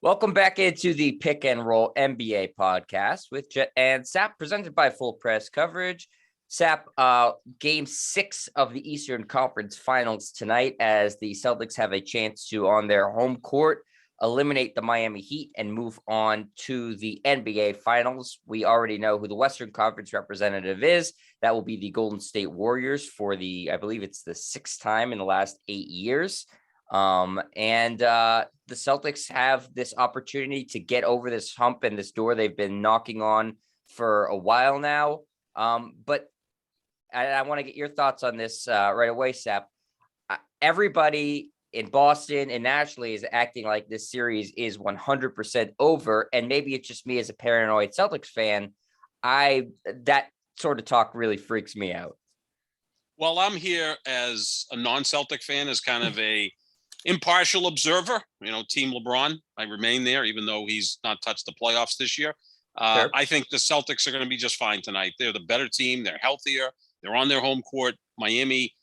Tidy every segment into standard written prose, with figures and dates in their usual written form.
Welcome back into the Pick and Roll NBA podcast with Jet and Sap, presented by Full Press Coverage. Sap, game 6 of the Eastern Conference Finals tonight, as the Celtics have a chance to, on their home court, eliminate the Miami Heat and move on to the NBA Finals. We already know who the Western Conference representative is. That will be the Golden State Warriors for I believe it's the 6th time in the last 8 years. The Celtics have this opportunity to get over this hump and this door they've been knocking on for a while now. But I want to get your thoughts on this right away, Sap. Everybody in Boston and nationally is acting like this series is 100% over, and maybe it's just me as a paranoid Celtics fan. That sort of talk really freaks me out. Well, I'm here as a non-Celtic fan, as kind of a impartial observer. Team LeBron. I remain there, even though he's not touched the playoffs this year. Sure. I think the Celtics are going to be just fine tonight. They're the better team. They're healthier. They're on their home court. Miami,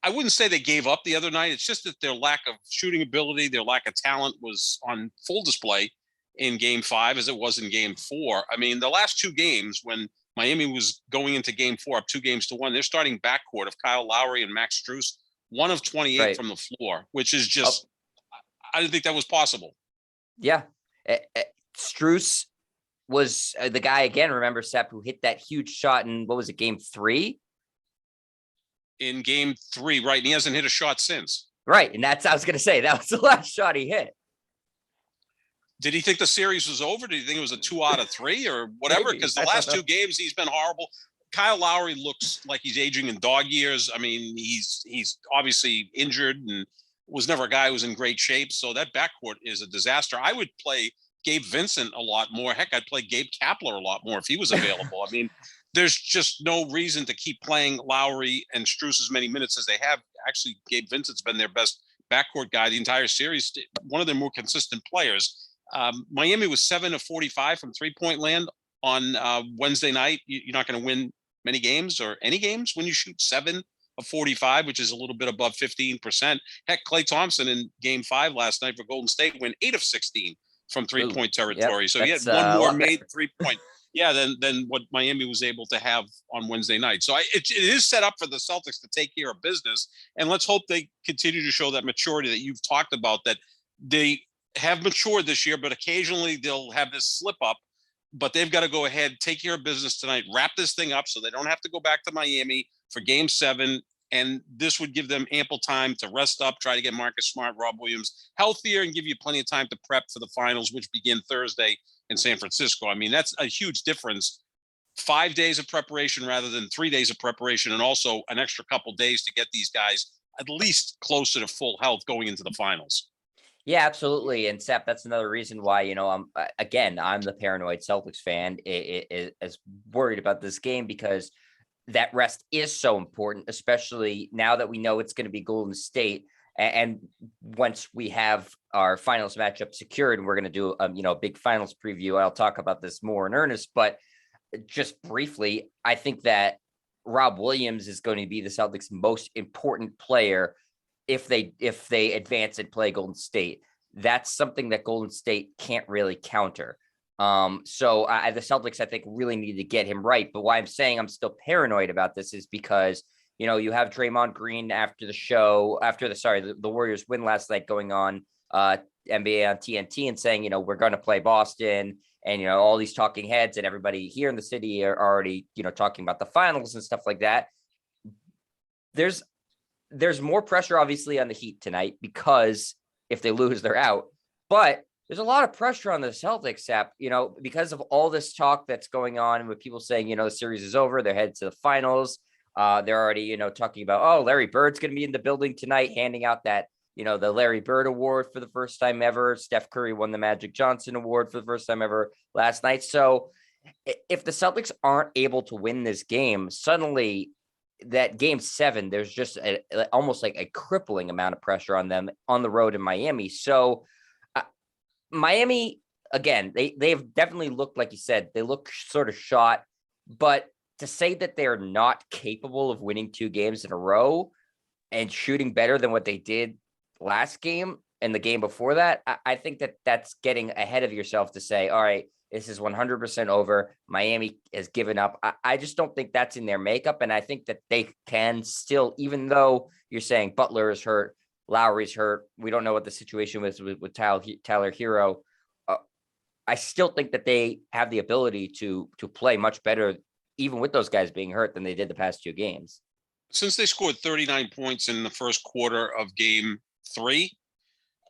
I wouldn't say they gave up the other night. It's just that their lack of shooting ability, their lack of talent was on full display in game 5 as it was in game 4. I mean, the last 2 games when Miami was going into game 4 up 2-1, they're starting backcourt of Kyle Lowry and Max Strus, 1 of 28 from the floor, which is just, I didn't think that was possible. Yeah. Strus was the guy, again, remember, Sep, who hit that huge shot in, what was it, game 3? In game 3, right. And he hasn't hit a shot since. Right. And I was going to say, that was the last shot he hit. Did he think the series was over? Did he think it was a 2 out of 3 or whatever? Because the last 2 games, he's been horrible. Kyle Lowry looks like he's aging in dog years. I mean, he's obviously injured and was never a guy who was in great shape. So that backcourt is a disaster. I would play Gabe Vincent a lot more. Heck, I'd play Gabe Kapler a lot more if he was available. I mean, there's just no reason to keep playing Lowry and Strus as many minutes as they have. Actually, Gabe Vincent's been their best backcourt guy the entire series, one of their more consistent players. Miami was 7 of 45 from three-point land on Wednesday night. You're not going to win many games or any games when you shoot 7 of 45, which is a little bit above 15%. Heck, Klay Thompson in game 5 last night for Golden State went 8 of 16 from three-point territory. Yep. So he had one more made three-point. Than what Miami was able to have on Wednesday night. So it is set up for the Celtics to take care of business. And let's hope they continue to show that maturity that you've talked about, that they have matured this year, but occasionally they'll have this slip up. But they've got to go ahead, take care of business tonight, wrap this thing up so they don't have to go back to Miami for game 7. And this would give them ample time to rest up, try to get Marcus Smart, Rob Williams healthier, and give you plenty of time to prep for the finals, which begin Thursday in San Francisco. I mean, that's a huge difference. 5 days of preparation rather than 3 days of preparation, and also an extra couple days to get these guys at least closer to full health going into the finals. Yeah, absolutely. And Sep, that's another reason why, I'm the paranoid Celtics fan is worried about this game, because that rest is so important, especially now that we know it's going to be Golden State. And once we have our finals matchup secured, and we're going to do a big finals preview, I'll talk about this more in earnest. But just briefly, I think that Rob Williams is going to be the Celtics' most important player if they advance and play Golden State. That's something that Golden State can't really counter. So the Celtics, I think, really need to get him right. But why I'm saying I'm still paranoid about this is because, you have Draymond Green after the Warriors win last night, going on NBA on TNT and saying, we're going to play Boston, and, all these talking heads and everybody here in the city are already, talking about the finals and stuff like that. There's more pressure, obviously, on the Heat tonight, because if they lose, they're out. But there's a lot of pressure on the Celtics, Sap, because of all this talk that's going on, and with people saying, the series is over, they're headed to the finals. They're already, talking about, Larry Bird's going to be in the building tonight, handing out that, the Larry Bird Award for the first time ever. Steph Curry won the Magic Johnson Award for the first time ever last night. So if the Celtics aren't able to win this game, suddenly that game 7, there's just almost like a crippling amount of pressure on them on the road in Miami. So Miami, again, they've definitely looked, like you said, they look sort of shot, but to say that they're not capable of winning 2 games in a row and shooting better than what they did last game, in the game before that, I think that that's getting ahead of yourself to say, all right, this is 100% over. Miami has given up. I just don't think that's in their makeup. And I think that they can still, even though you're saying Butler is hurt, Lowry's hurt, we don't know what the situation was with Tyler Hero. I still think that they have the ability to play much better, even with those guys being hurt, than they did the past 2 games. Since they scored 39 points in the first quarter of game 3,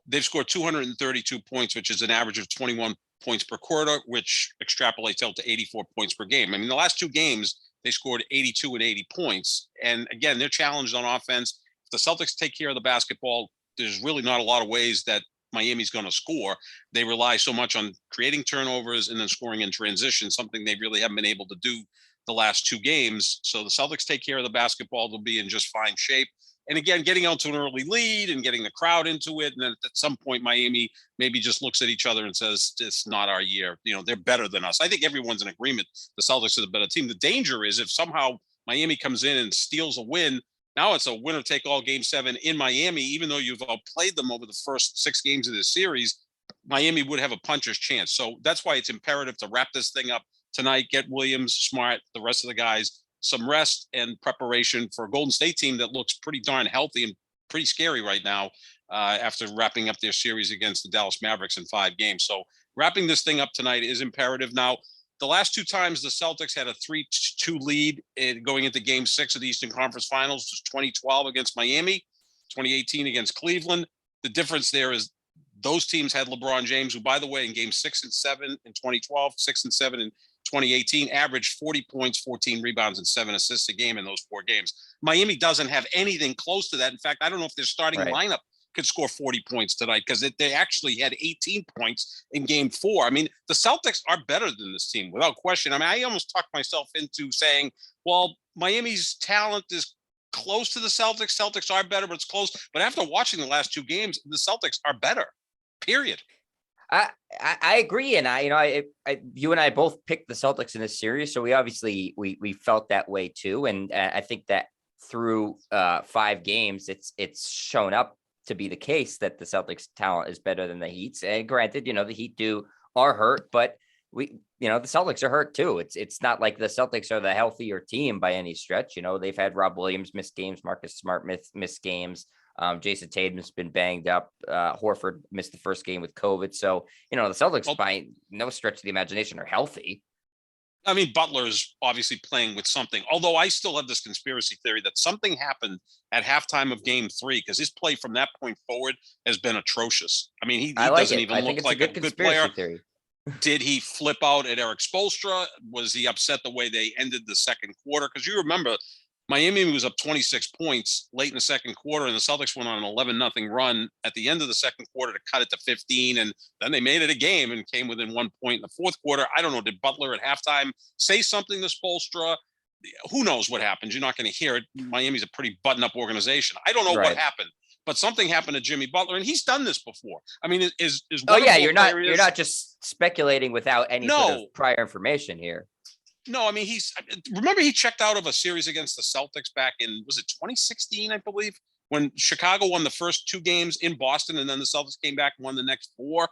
they've scored 232 points, which is an average of 21 points per quarter, which extrapolates out to 84 points per game. I mean, the last 2 games, they scored 82 and 80 points. And again, they're challenged on offense. If the Celtics take care of the basketball, there's really not a lot of ways that Miami's going to score. They rely so much on creating turnovers and then scoring in transition, something they really haven't been able to do the last 2 games. So the Celtics take care of the basketball, they'll be in just fine shape. And again, getting out to an early lead and getting the crowd into it. And then at some point, Miami maybe just looks at each other and says, it's not our year. You know, they're better than us. I think everyone's in agreement. The Celtics are the better team. The danger is if somehow Miami comes in and steals a win, now it's a winner take all game 7 in Miami, even though you've outplayed them over the first 6 games of this series, Miami would have a puncher's chance. So that's why it's imperative to wrap this thing up tonight, get Williams, Smart, the rest of the guys some rest and preparation for a Golden State team that looks pretty darn healthy and pretty scary right now after wrapping up their series against the Dallas Mavericks in 5 games. So wrapping this thing up tonight is imperative. Now, the last 2 times the Celtics had a 3-2 lead going into game 6 of the Eastern Conference Finals was 2012 against Miami, 2018 against Cleveland. The difference there is those teams had LeBron James, who, by the way, in game 6 and 7 in 2012, 6 and 7 in 2018, averaged 40 points, 14 rebounds, and 7 assists a game in those 4 games. Miami doesn't have anything close to that. In fact, I don't know if their starting lineup could score 40 points tonight because they actually had 18 points in game 4. I mean, the Celtics are better than this team without question. I mean, I almost talked myself into saying, well, Miami's talent is close to the Celtics. Celtics are better, but it's close. But after watching the last 2 games, the Celtics are better, period. I agree, and you and I both picked the Celtics in this series, so we obviously we felt that way too, and I think that through 5 games, it's shown up to be the case that the Celtics talent is better than the Heat's. And granted, the Heat are hurt, but the Celtics are hurt too. It's not like the Celtics are the healthier team by any stretch. They've had Rob Williams miss games, Marcus Smart miss games. Jason Tatum's been banged up. Horford missed the first game with COVID. So, the Celtics by no stretch of the imagination are healthy. I mean, Butler's obviously playing with something, although I still have this conspiracy theory that something happened at halftime of game 3, because his play from that point forward has been atrocious. I mean, he doesn't even look like a good player. Theory. Did he flip out at Eric Spoelstra? Was he upset the way they ended the second quarter? Because you remember, Miami was up 26 points late in the second quarter, and the Celtics went on an 11-0 run at the end of the second quarter to cut it to 15, and then they made it a game and came within 1 point in the fourth quarter. I don't know, did Butler at halftime say something to Spoelstra? Who knows what happens? You're not going to hear it. Miami's a pretty button-up organization. I don't know what happened, but something happened to Jimmy Butler, and he's done this before. I mean, is you're not just speculating without any sort of prior information here. No, I mean, remember he checked out of a series against the Celtics back in, was it 2016, I believe, when Chicago won the first 2 games in Boston, and then the Celtics came back and won the next 4,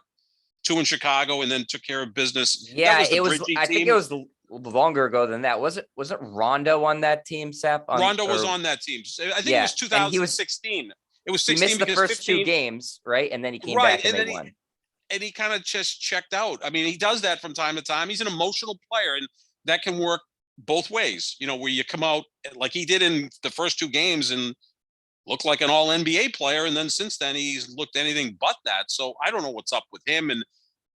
2 in Chicago, and then took care of business. Yeah, I think it was longer ago than that. Was it Rondo on that team, Sep? Rondo was on that team. I think it was 2016. It was 16 he missed the first 2 games, right? And then he came back and they won. And he kind of just checked out. I mean, he does that from time to time. He's an emotional player, and that can work both ways, where you come out like he did in the first 2 games and look like an all NBA player. And then since then he's looked anything but that. So I don't know what's up with him. And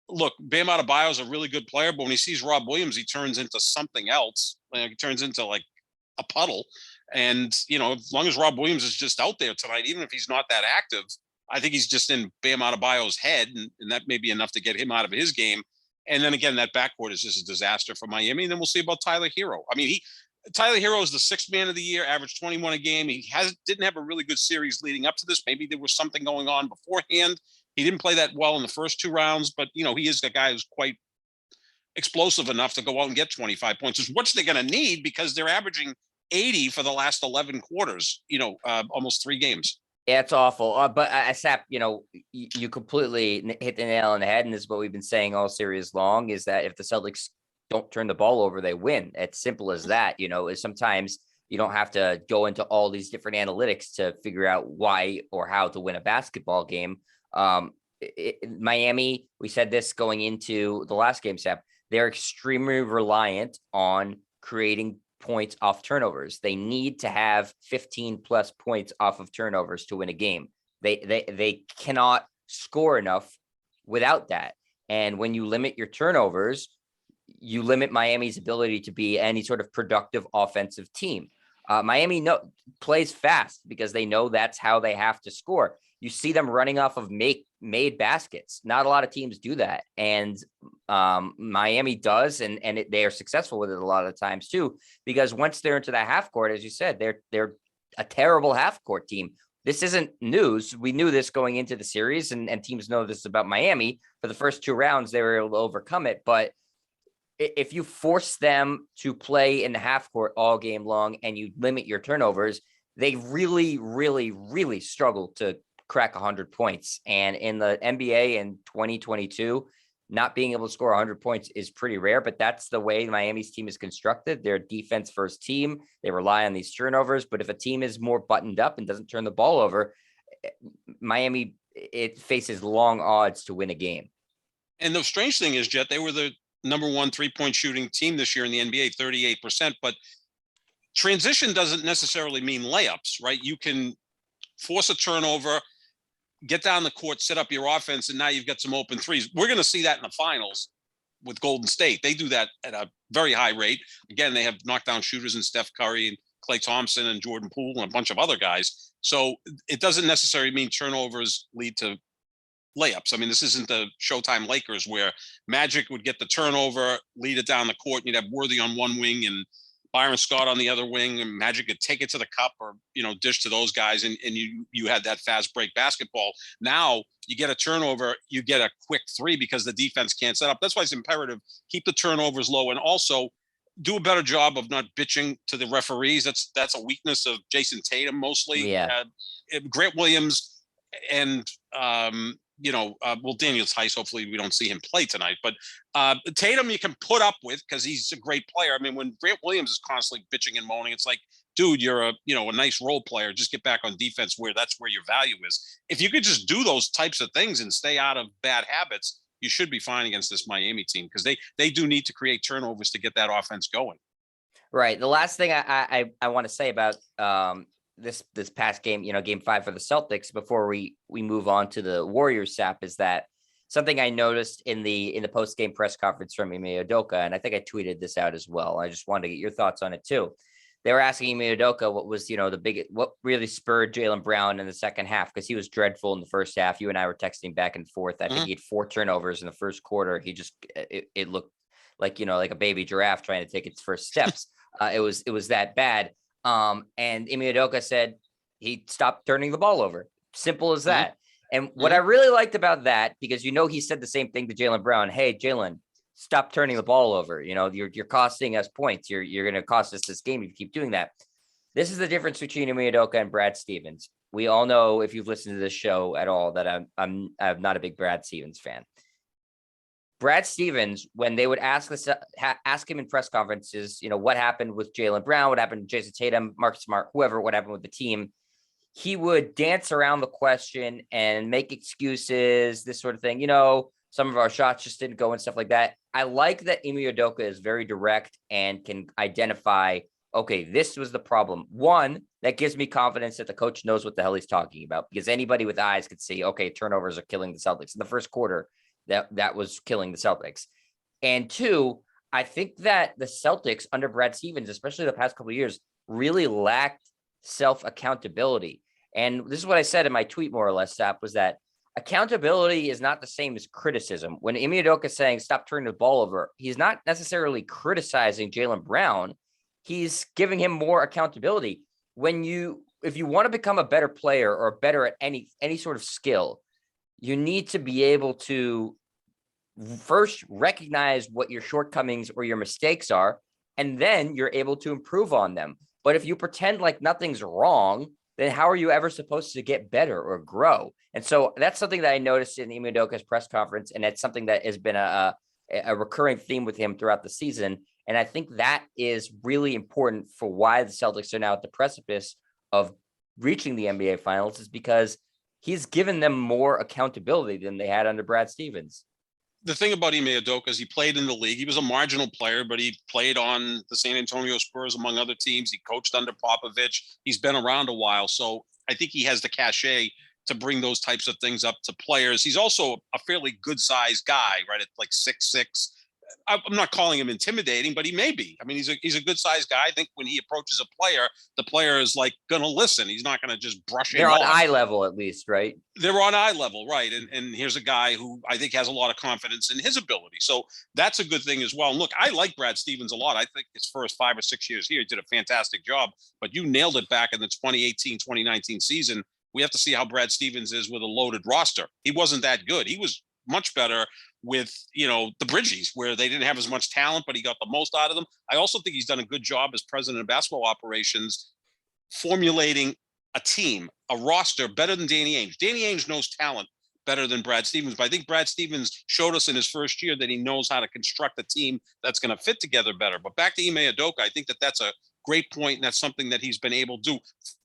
look, Bam Adebayo is a really good player, but when he sees Rob Williams, he turns into something else. He turns into like a puddle. And, as long as Rob Williams is just out there tonight, even if he's not that active, I think he's just in Bam Adebayo's head. And that may be enough to get him out of his game. And then again, that backcourt is just a disaster for Miami. And then we'll see about Tyler Hero. I mean, Tyler Hero is the 6th man of the year, averaged 21 a game. He didn't have a really good series leading up to this. Maybe there was something going on beforehand. He didn't play that well in the first 2 rounds, but he is a guy who's quite explosive enough to go out and get 25 points, which they're going to need because they're averaging 80 for the last 11 quarters, almost 3 games. Yeah, it's awful. But Sap, you completely hit the nail on the head, and this is what we've been saying all series long: is that if the Celtics don't turn the ball over, they win. It's simple as that. Is sometimes you don't have to go into all these different analytics to figure out why or how to win a basketball game. Miami, we said this going into the last game, Sap, they're extremely reliant on creating points off turnovers. They need to have 15 plus points off of turnovers to win a game. They cannot score enough without that. And when you limit your turnovers, you limit Miami's ability to be any sort of productive offensive team. Miami plays fast because they know that's how they have to score. You see them running off of made baskets. Not a lot of teams do that. And Miami does, and they are successful with it a lot of times too, because once they're into that half court, as you said, they're a terrible half court team. This isn't news. We knew this going into the series, and teams know this about Miami. For the first 2 rounds, they were able to overcome it. But if you force them to play in the half court all game long and you limit your turnovers, they really, really, really struggle to crack 100 points. And in the NBA in 2022, not being able to score 100 points is pretty rare, but that's the way Miami's team is constructed. They're a defense first team. They rely on these turnovers, but if a team is more buttoned up and doesn't turn the ball over, Miami, it faces long odds to win a game. And the strange thing is, Jet, they were the number 1 3-point shooting team this year in the NBA, 38%, but transition doesn't necessarily mean layups, right? You can force a turnover, get down the court, set up your offense, and now you've got some open threes. We're going to see that in the finals with Golden State. They do that at a very high rate. Again, they have knockdown shooters in Steph Curry and Klay Thompson and Jordan Poole and a bunch of other guys. So it doesn't necessarily mean turnovers lead to layups. I mean, this isn't the Showtime Lakers where Magic would get the turnover, lead it down the court, and you'd have Worthy on one wing and Byron Scott on the other wing, and Magic could take it to the cup or, dish to those guys, and you had that fast break basketball. Now you get a turnover, you get a quick three because the defense can't set up. That's why it's imperative, keep the turnovers low, and also do a better job of not bitching to the referees. That's a weakness of Jason Tatum mostly. Yeah. Grant Williams and Daniel Theis, hopefully we don't see him play tonight, but Tatum you can put up with because he's a great player. I mean, when Grant Williams is constantly bitching and moaning, it's like, dude, you're a nice role player. Just get back on defense that's where your value is. If you could just do those types of things and stay out of bad habits, you should be fine against this Miami team because they do need to create turnovers to get that offense going. Right. The last thing I want to say about this past game, game 5 for the Celtics before we move on to the Warriors, Sap, is that something I noticed in the post-game press conference from Ime Udoka, and I think I tweeted this out as well. I just wanted to get your thoughts on it too. They were asking Ime Udoka what was, what really spurred Jaylen Brown in the second half, because he was dreadful in the first half. You and I were texting back and forth. I think he had 4 turnovers in the first quarter. He just, it looked like, like a baby giraffe trying to take its first steps. It was that bad. And Ime Udoka said he stopped turning the ball over. Simple as that. And what I really liked about that, because he said the same thing to Jaylen Brown. Hey, Jaylen, stop turning the ball over. You're costing us points. You're going to cost us this game if you keep doing that. This is the difference between Ime Udoka and Brad Stevens. We all know, if you've listened to this show at all, that I'm not a big Brad Stevens fan. Brad Stevens, when they would ask him in press conferences, what happened with Jaylen Brown, what happened to Jason Tatum, Marcus Smart, whoever, what happened with the team, he would dance around the question and make excuses, this sort of thing. Some of our shots just didn't go and stuff like that. I like that Ime Udoka is very direct and can identify, okay, this was the problem. One, that gives me confidence that the coach knows what the hell he's talking about, because anybody with eyes could see, okay, turnovers are killing the Celtics. In the first quarter, that was killing the Celtics. And 2, I think that the Celtics under Brad Stevens, especially the past couple of years, really lacked self-accountability. And this is what I said in my tweet, more or less, Sap, was that accountability is not the same as criticism. When Ime Udoka is saying stop turning the ball over, he's not necessarily criticizing Jaylen Brown. He's giving him more accountability. If you want to become a better player or better at any sort of skill, you need to be able to first recognize what your shortcomings or your mistakes are, and then you're able to improve on them. But if you pretend like nothing's wrong, then how are you ever supposed to get better or grow? And so that's something that I noticed in Ime Udoka's press conference, and it's something that has been a recurring theme with him throughout the season. And I think that is really important for why the Celtics are now at the precipice of reaching the NBA Finals, is because he's given them more accountability than they had under Brad Stevens. The thing about Ime Udoka is he played in the league. He was a marginal player, but he played on the San Antonio Spurs, among other teams. He coached under Popovich. He's been around a while. So I think he has the cachet to bring those types of things up to players. He's also a fairly good-sized guy, right? At like 6'6". I'm not calling him intimidating, but he may be. I mean, he's a good-sized guy. I think when he approaches a player, the player is like going to listen. He's not going to just brush him off. They're on eye level, at least, right? They're on eye level, right? And here's a guy who I think has a lot of confidence in his ability. So that's a good thing as well. And look, I like Brad Stevens a lot. I think his first 5 or 6 years here, he did a fantastic job. But you nailed it back in the 2018-2019 season. We have to see how Brad Stevens is with a loaded roster. He wasn't that good. He was much better with, the Bridgies, where they didn't have as much talent, but he got the most out of them. I also think he's done a good job as president of basketball operations, formulating a team, a roster better than Danny Ainge. Danny Ainge knows talent better than Brad Stevens, but I think Brad Stevens showed us in his first year that he knows how to construct a team that's going to fit together better. But back to Ime Udoka, I think that's a great point, and that's something that he's been able to do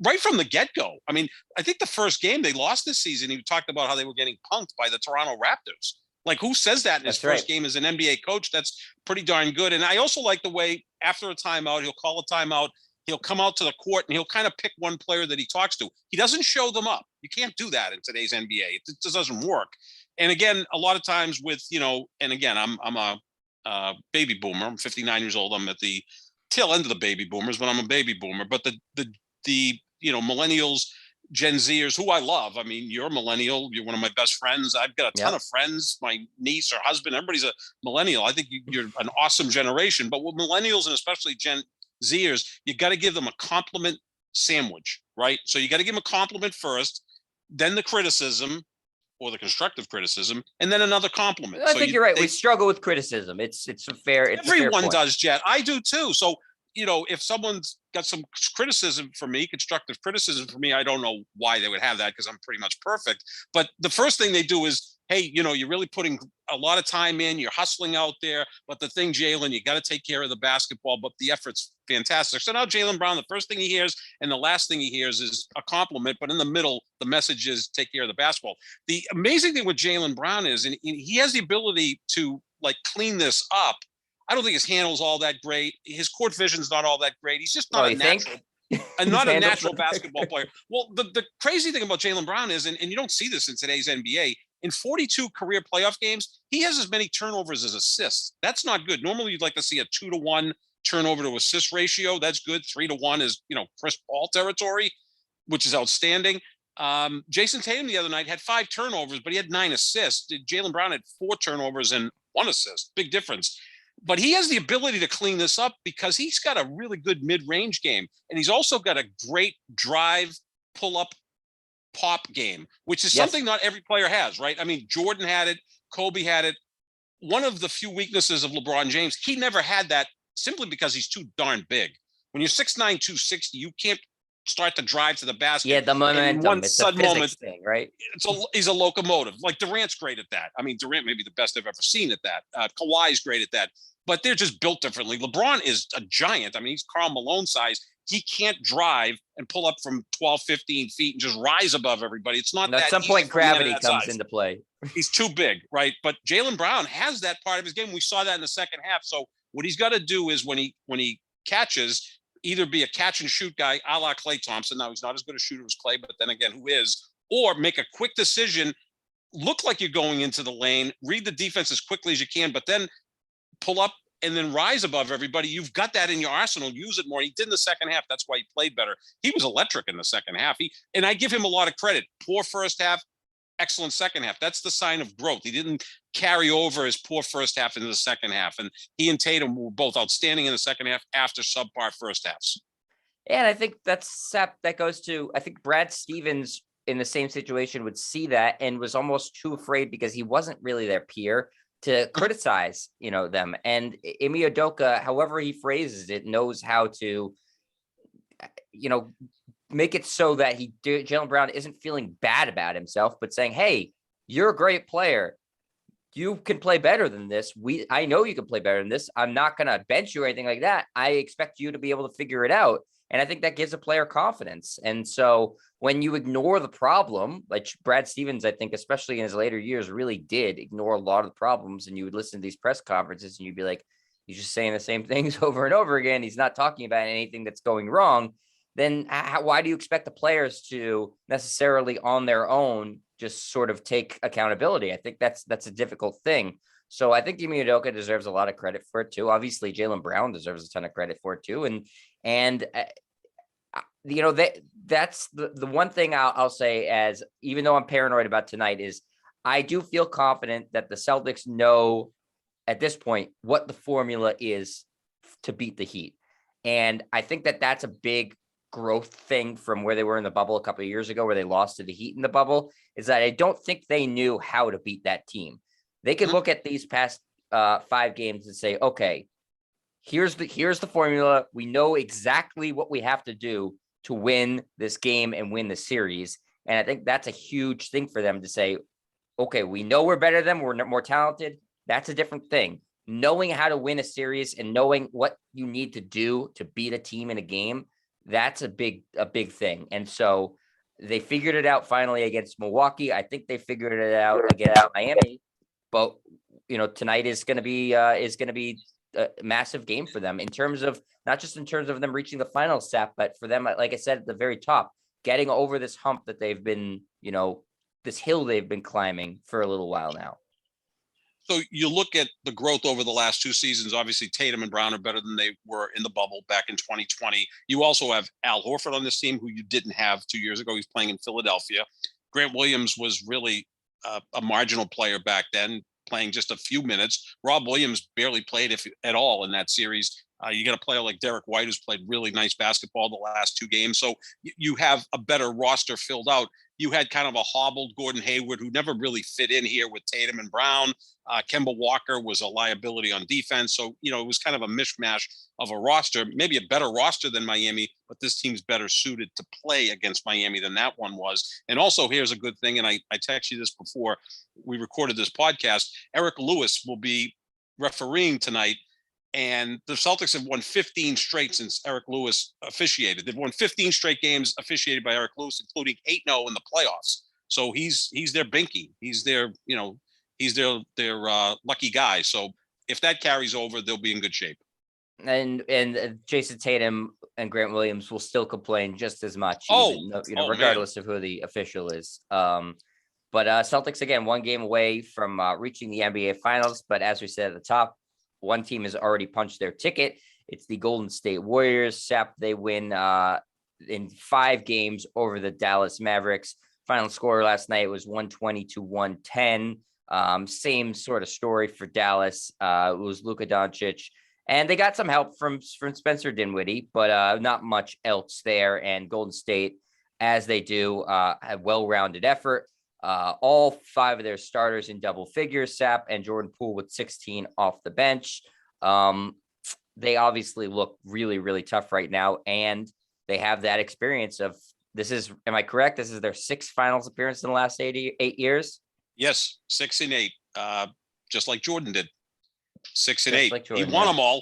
right from the get-go. I mean, I think the first game they lost this season, he talked about how they were getting punked by the Toronto Raptors. Like, who says that in his first game as an NBA coach? That's pretty darn good. And I also like the way after a timeout, he'll call a timeout, he'll come out to the court, and he'll kind of pick one player that he talks to. He doesn't show them up. You can't do that in today's NBA. It just doesn't work. And again, a lot of times with, and again, I'm a baby boomer. I'm 59 years old. I'm at the tail end of the baby boomers, but I'm a baby boomer. But the millennials, Gen Zers, who I love. I mean, you're a millennial. You're one of my best friends. I've got a ton of friends. My niece or husband, everybody's a millennial. I think you're an awesome generation. But with millennials, and especially Gen Zers, you got to give them a compliment sandwich, right? So you got to give them a compliment first, then the criticism or the constructive criticism, and then another compliment. I think you're right. We struggle with criticism. It's a fair. Everyone does, Jet. I do too. So, if someone's got some criticism for me, constructive criticism for me, I don't know why they would have that, because I'm pretty much perfect. But the first thing they do is, hey, you're really putting a lot of time in, you're hustling out there. But the thing, Jaylen, you got to take care of the basketball, but the effort's fantastic. So now Jaylen Brown, the first thing he hears and the last thing he hears is a compliment. But in the middle, the message is take care of the basketball. The amazing thing with Jaylen Brown is, and he has the ability to clean this up. I don't think his handle's all that great. His court vision's not all that great. He's just not a natural. And not a natural basketball player. Well, the crazy thing about Jaylen Brown is, and you don't see this in today's NBA, in 42 career playoff games, he has as many turnovers as assists. That's not good. Normally, you'd like to see a 2-to-1 turnover to assist ratio. That's good. 3-to-1 is, Chris Paul territory, which is outstanding. Jason Tatum the other night had 5 turnovers, but he had 9 assists. Jaylen Brown had 4 turnovers and 1 assist. Big difference. But he has the ability to clean this up because he's got a really good mid-range game. And he's also got a great drive, pull-up, pop game, which is something not every player has, right? I mean, Jordan had it. Kobe had it. One of the few weaknesses of LeBron James, he never had that simply because he's too darn big. When you're 6'9", 260, you can't start to drive to the basket. Yeah, the momentum. One it's sudden a moment thing, right? He's a locomotive. Like Durant's great at that. I mean, Durant may be the best I've ever seen at that. Kawhi's great at that. But they're just built differently. LeBron is a giant. I mean, he's Karl Malone size. He can't drive and pull up from 12, 15 feet and just rise above everybody. It's not that at some point, gravity comes into play. He's too big, right? But Jaylen Brown has that part of his game. We saw that in the second half. So what he's got to do is when he catches, either be a catch and shoot guy a la Klay Thompson. Now, he's not as good a shooter as Klay, but then again, who is? Or make a quick decision, look like you're going into the lane, read the defense as quickly as you can, but then pull up and then rise above everybody. You've got that in your arsenal. Use it more. He did in the second half. That's why he played better. He was electric in the second half. And I give him a lot of credit. Poor first half, excellent second half. That's the sign of growth. He didn't carry over his poor first half into the second half. And he and Tatum were both outstanding in the second half after subpar first halves. And I think that goes to, I think Brad Stevens in the same situation would see that and was almost too afraid because he wasn't really their peer to criticize, them. And Ime Udoka, however he phrases it, knows how to, make it so that Jaylen Brown isn't feeling bad about himself, but saying, hey, you're a great player. You can play better than this. I know you can play better than this. I'm not going to bench you or anything like that. I expect you to be able to figure it out. And I think that gives a player confidence. And so when you ignore the problem, like Brad Stevens, I think, especially in his later years, really did ignore a lot of the problems. And you would listen to these press conferences and you'd be like, he's just saying the same things over and over again. He's not talking about anything that's going wrong. Then why do you expect the players to necessarily on their own just sort of take accountability? I think that's a difficult thing. So I think Ime Udoka deserves a lot of credit for it too. Obviously, Jaylen Brown deserves a ton of credit for it too. And you know, that's the one thing I'll say, as even though I'm paranoid about tonight, is I do feel confident that the Celtics know at this point what the formula is to beat the Heat. And I think that that's a big growth thing from where they were in the bubble a couple of years ago, where they lost to the Heat in the bubble, is that I don't think they knew how to beat that team. They could look at these past 5 games and say, okay, here's the formula. We know exactly what we have to do to win this game and win the series. And I think that's a huge thing for them to say, okay, we know we're better than them. We're more talented. That's a different thing. Knowing how to win a series and knowing what you need to do to beat a team in a game, that's a big thing. And so they figured it out finally against Milwaukee. I think they figured it out against Miami. But you know, tonight is going to be a massive game for them in terms of not just in terms of them reaching the final step, but for them, like I said at the very top, getting over this hump that they've been, you know, this hill they've been climbing for a little while now. So you look at the growth over the last 2 seasons. Obviously, Tatum and Brown are better than they were in the bubble back in 2020. You also have Al Horford on this team, who you didn't have 2 years ago. He's playing in Philadelphia. Grant Williams was really a marginal player back then, playing just a few minutes. Rob Williams barely played, if at all, in that series. You got a player like Derek White, who's played really nice basketball the last 2 games. So you have a better roster filled out. You had kind of a hobbled Gordon Hayward, who never really fit in here with Tatum and Brown. Kemba Walker was a liability on defense. So, you know, it was kind of a mishmash of a roster, maybe a better roster than Miami, but this team's better suited to play against Miami than that one was. And also, here's a good thing, and I texted you this before we recorded this podcast. Eric Lewis will be refereeing tonight. And the Celtics have won 15 straight since Eric Lewis officiated. They've won 15 straight games officiated by Eric Lewis, including 8-0 in the playoffs. So he's their binky. He's their, you know, he's their lucky guy. So if that carries over, they'll be in good shape. And Jason Tatum and Grant Williams will still complain just as much, regardless of who the official is. But Celtics, again, 1 game away from reaching the NBA Finals. But as we said at the top, one team has already punched their ticket. It's the Golden State Warriors. Sap, they win in 5 games over the Dallas Mavericks. Final score last night was 120-110. Same sort of story for Dallas. It was Luka Doncic. And they got some help from Spencer Dinwiddie, but not much else there. And Golden State, as they do, a well-rounded effort. All 5 of their starters in double figures, Sap, and Jordan Poole with 16 off the bench. They obviously look really, really tough right now. And they have that experience of am I correct? This is their 6th finals appearance in the last 8 years? Yes, 6 and 8, just like Jordan did. 6 and 8. Like Jordan, he won them all.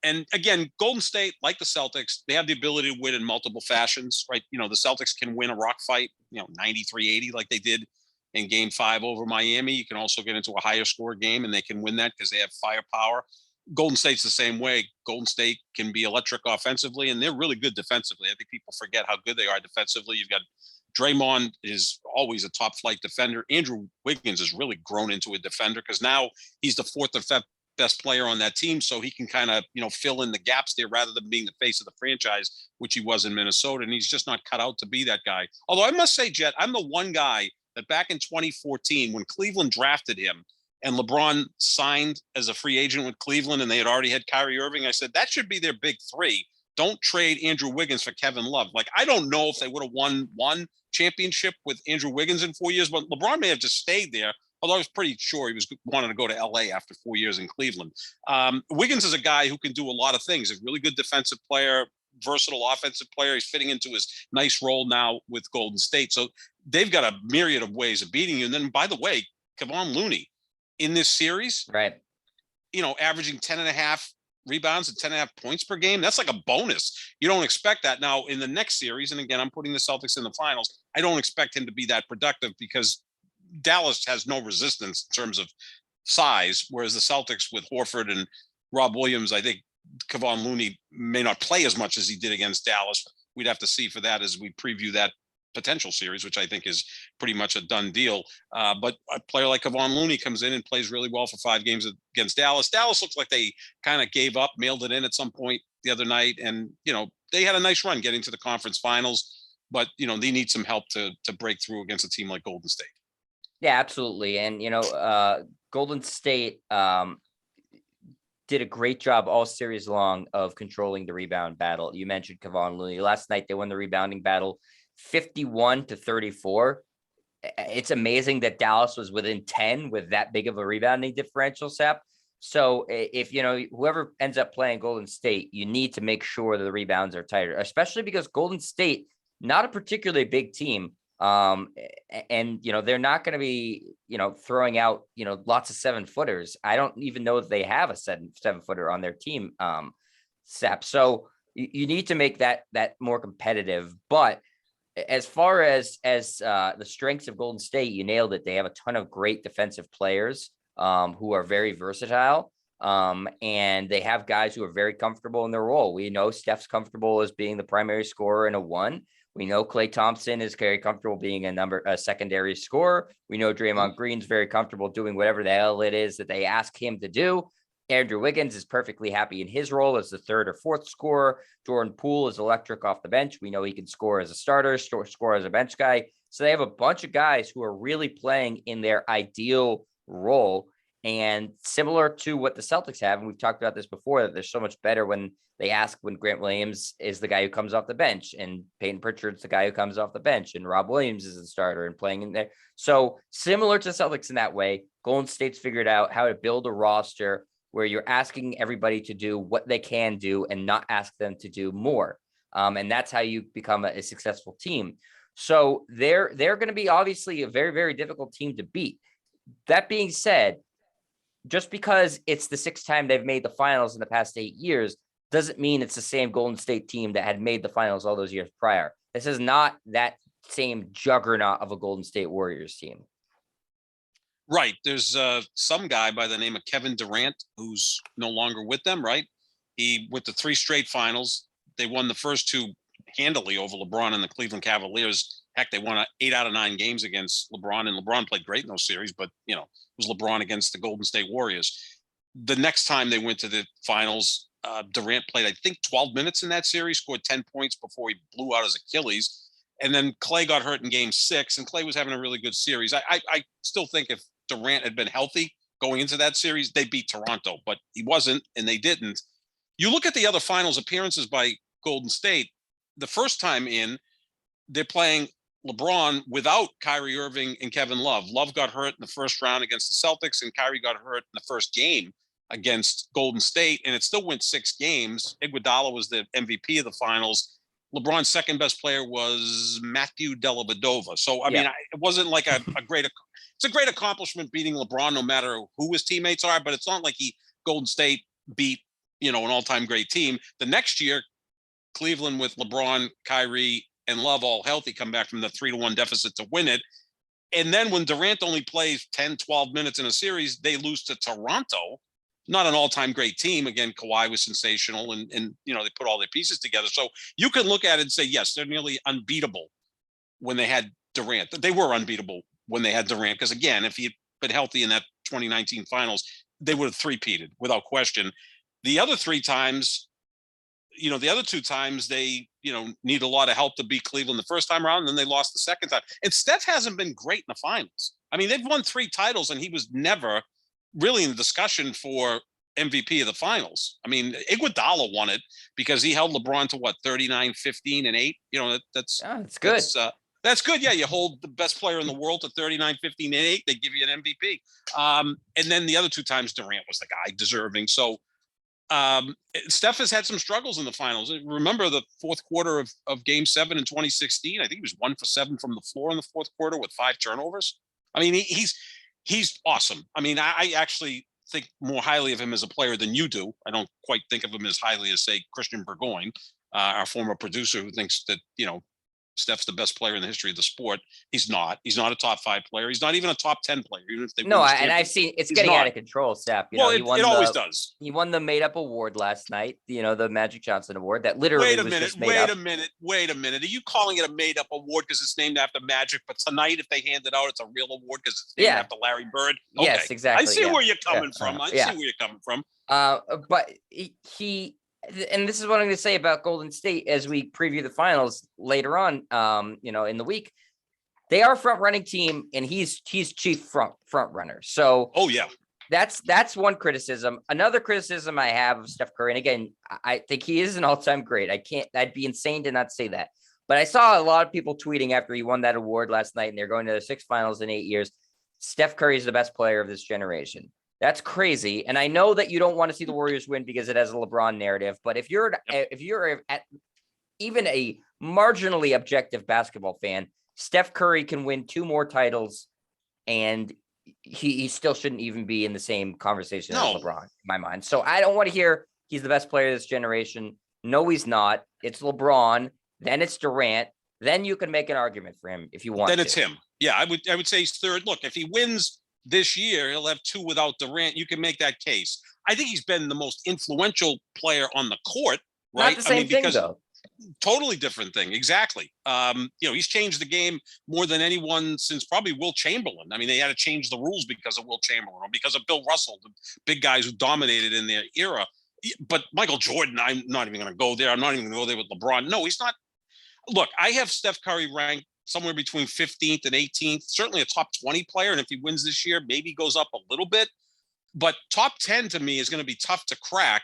And again, Golden State, like the Celtics, they have the ability to win in multiple fashions, right? You know, the Celtics can win a rock fight, 93-80 like they did in Game 5 over Miami. You can also get into a higher score game, and they can win that because they have firepower. Golden State's the same way. Golden State can be electric offensively, and they're really good defensively. I think people forget how good they are defensively. You've got Draymond is always a top flight defender. Andrew Wiggins has really grown into a defender because now he's the 4th or 5th best player on that team, so he can kind of fill in the gaps there rather than being the face of the franchise, which he was in Minnesota. And he's just not cut out to be that guy. Although I must say, Jet, I'm the one guy that back in 2014, when Cleveland drafted him and LeBron signed as a free agent with Cleveland, and they had already had Kyrie Irving, I said that should be their big 3. Don't trade Andrew Wiggins for Kevin Love. Like, I don't know if they would have won one championship with Andrew Wiggins in 4 years, but LeBron may have just stayed there. Although I was pretty sure he was wanting to go to LA after 4 years in Cleveland. Wiggins is a guy who can do a lot of things. A really good defensive player, versatile offensive player. He's fitting into his nice role now with Golden State. So they've got a myriad of ways of beating you. And then, by the way, Kevon Looney in this series, Right. Averaging 10.5 rebounds and 10.5 points per game. That's like a bonus. You don't expect that. Now, in the next series, and again, I'm putting the Celtics in the finals, I don't expect him to be that productive because Dallas has no resistance in terms of size, whereas the Celtics with Horford and Rob Williams, I think Kevon Looney may not play as much as he did against Dallas. We'd have to see for that as we preview that potential series, which I think is pretty much a done deal. But a player like Kevon Looney comes in and plays really well for 5 games against Dallas. Dallas looks like they kind of gave up, mailed it in at some point the other night. And, they had a nice run getting to the conference finals, but, they need some help to break through against a team like Golden State. Yeah, absolutely. And, Golden State did a great job all series long of controlling the rebound battle. You mentioned Kevon Looney. Last night, they won the rebounding battle 51-34. It's amazing that Dallas was within 10 with that big of a rebounding differential, Sep. So if, whoever ends up playing Golden State, you need to make sure that the rebounds are tighter, especially because Golden State, not a particularly big team. And they're not going to be throwing out lots of 7-footers. I don't even know if they have a 7-footer on their team, Sep. So you need to make that more competitive. But as far as the strengths of Golden State, you nailed it. They have a ton of great defensive players who are very versatile. And they have guys who are very comfortable in their role. We know Steph's comfortable as being the primary scorer in a 1. We know Klay Thompson is very comfortable being a secondary scorer. We know Draymond Green's very comfortable doing whatever the hell it is that they ask him to do. Andrew Wiggins is perfectly happy in his role as the 3rd or 4th scorer. Jordan Poole is electric off the bench. We know he can score as a starter, score as a bench guy. So they have a bunch of guys who are really playing in their ideal role. And similar to what the Celtics have, and we've talked about this before, that they're so much better when Grant Williams is the guy who comes off the bench and Peyton Pritchard's the guy who comes off the bench and Rob Williams is the starter and playing in there. So similar to the Celtics in that way, Golden State's figured out how to build a roster where you're asking everybody to do what they can do and not ask them to do more. And that's how you become a successful team. So they're going to be obviously a very, very difficult team to beat. That being said, just because it's the 6th time they've made the finals in the past 8 years doesn't mean it's the same Golden State team that had made the finals all those years prior. This is not that same juggernaut of a Golden State Warriors team. Right. There's some guy by the name of Kevin Durant who's no longer with them, right? He, with the 3 straight finals, they won the first 2 handily over LeBron and the Cleveland Cavaliers. Heck, they won 8 out of 9 games against LeBron, and LeBron played great in those series, but, it was LeBron against the Golden State Warriors. The next time they went to the finals, Durant played, I think, 12 minutes in that series, scored 10 points before he blew out his Achilles. And then Klay got hurt in game 6, and Klay was having a really good series. I still think if Durant had been healthy going into that series, they beat Toronto, but he wasn't, and they didn't. You look at the other finals appearances by Golden State, the first time in, they're playing LeBron without Kyrie Irving and Kevin Love. Love got hurt in the first round against the Celtics, and Kyrie got hurt in the first game against Golden State, and it still went 6 games. Iguodala was the MVP of the finals. LeBron's second best player was Matthew Dellavedova. So, I mean, it wasn't like it's a great accomplishment beating LeBron no matter who his teammates are, but it's not like Golden State beat, an all-time great team. The next year, Cleveland with LeBron, Kyrie, and Love all healthy come back from the 3-1 deficit to win it. And then when Durant only plays 10, 12 minutes in a series, they lose to Toronto. Not an all-time great team. Again, Kawhi was sensational and they put all their pieces together. So you can look at it and say, yes, they're nearly unbeatable when they had Durant. They were unbeatable when they had Durant because, again, if he had been healthy in that 2019 finals, they would have three-peated without question. The other 3 times, the other 2 times they, need a lot of help to beat Cleveland the first time around, and then they lost the second time. And Steph hasn't been great in the finals. I mean, they've won 3 titles, and he was never really in the discussion for MVP of the finals. I mean, Iguodala won it because he held LeBron to 39, 15, and 8. That's good. That's good. Yeah, you hold the best player in the world to 39, 15, and 8. They give you an MVP. And then the other 2 times, Durant was the guy deserving. So Steph has had some struggles in the finals. Remember the fourth quarter of Game 7 in 2016? I think he was 1 for 7 from the floor in the fourth quarter with 5 turnovers. I mean, he's awesome. I mean, I actually think more highly of him as a player than you do. I don't quite think of him as highly as, say, Christian Burgoyne, our former producer, who thinks that, Steph's the best player in the history of the sport. He's not. He's not a top 5 player. He's not even a top 10 player, even if they No, win this and I've championship. seen it's He's getting not. out of control, Steph. Well, He won it always does. He won the made up award last night, the Magic Johnson Award that literally Wait a was minute. just made Wait up. a minute. Wait a minute. Are you calling it a made up award because it's named after Magic? But tonight, if they hand it out, it's a real award because it's named after Larry Bird. Okay. Yes, exactly. I see where you're coming from. I see where you're coming from. But he and this is what I'm going to say about Golden State as we preview the finals later on. In the week, they are a front running team, and he's chief front runner. So, oh yeah, that's one criticism. Another criticism I have of Steph Curry, and again, I think he is an all-time great. I'd be insane to not say that. But I saw a lot of people tweeting after he won that award last night, and they're going to the 6 finals in 8 years. Steph Curry is the best player of this generation. That's crazy. And I know that you don't want to see the Warriors win because it has a LeBron narrative. But if you're at even a marginally objective basketball fan, Steph Curry can win 2 more titles, and he still shouldn't even be in the same conversation as LeBron in my mind. So I don't want to hear he's the best player of this generation. No, he's not. It's LeBron. Then it's Durant. Then you can make an argument for him if you want. Then it's him. Yeah, I would say he's third. Look, if he wins this year, he'll have 2 without Durant. You can make that case. I think he's been the most influential player on the court, right? Not the same thing, though. Totally different thing. Exactly. He's changed the game more than anyone since probably Will Chamberlain. I mean, they had to change the rules because of Will Chamberlain or because of Bill Russell, the big guys who dominated in their era. But Michael Jordan, I'm not even going to go there. I'm not even going to go there with LeBron. No, he's not. Look, I have Steph Curry ranked somewhere between 15th and 18th, certainly a top 20 player. And if he wins this year, maybe goes up a little bit. But top 10 to me is going to be tough to crack.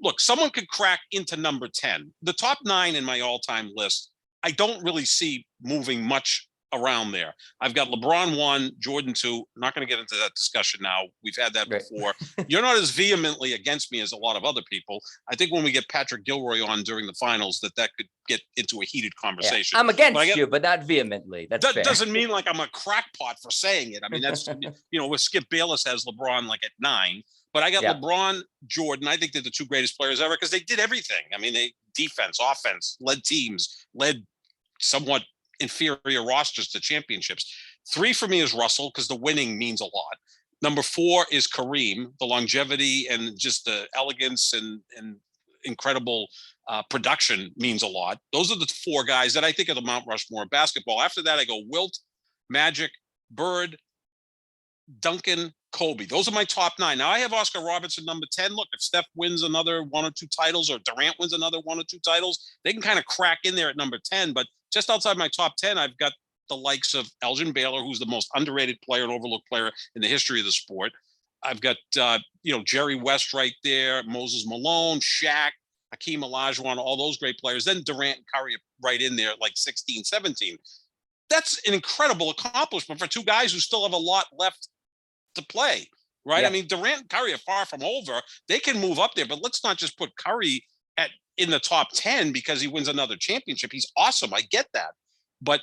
Look, someone could crack into number 10. The top 9 in my all-time list, I don't really see moving much around there. I've got LeBron 1, Jordan 2. I'm not going to get into that discussion now. We've had that before. You're not as vehemently against me as a lot of other people. I think when we get Patrick Gilroy on during the finals, that could get into a heated conversation. Yeah, I'm against you, but not vehemently. That doesn't mean like I'm a crackpot for saying it. I mean, that's, where Skip Bayless has LeBron like at 9. But I got LeBron, Jordan. I think they're the 2 greatest players ever because they did everything. I mean, they defense, offense, led teams, led somewhat inferior rosters to championships. 3 for me is Russell because the winning means a lot. Number 4 is Kareem, the longevity and just the elegance and incredible production means a lot. Those are the 4 guys that I think are the Mount Rushmore of basketball. After that, I go Wilt, Magic, Bird, Duncan, Kobe. Those are my top 9. Now I have Oscar Robertson number 10. Look, if Steph wins another 1 or 2 titles or Durant wins another 1 or 2 titles, they can kind of crack in there at number 10. But just outside my top 10, I've got the likes of Elgin Baylor, who's the most underrated player and overlooked player in the history of the sport. I've got, Jerry West right there, Moses Malone, Shaq, Hakeem Olajuwon, all those great players. Then Durant and Curry right in there, like 16, 17. That's an incredible accomplishment for 2 guys who still have a lot left to play, right? Yeah. I mean, Durant and Curry are far from over. They can move up there, but let's not just put Curry in the top 10 because he wins another championship. He's awesome. I get that. But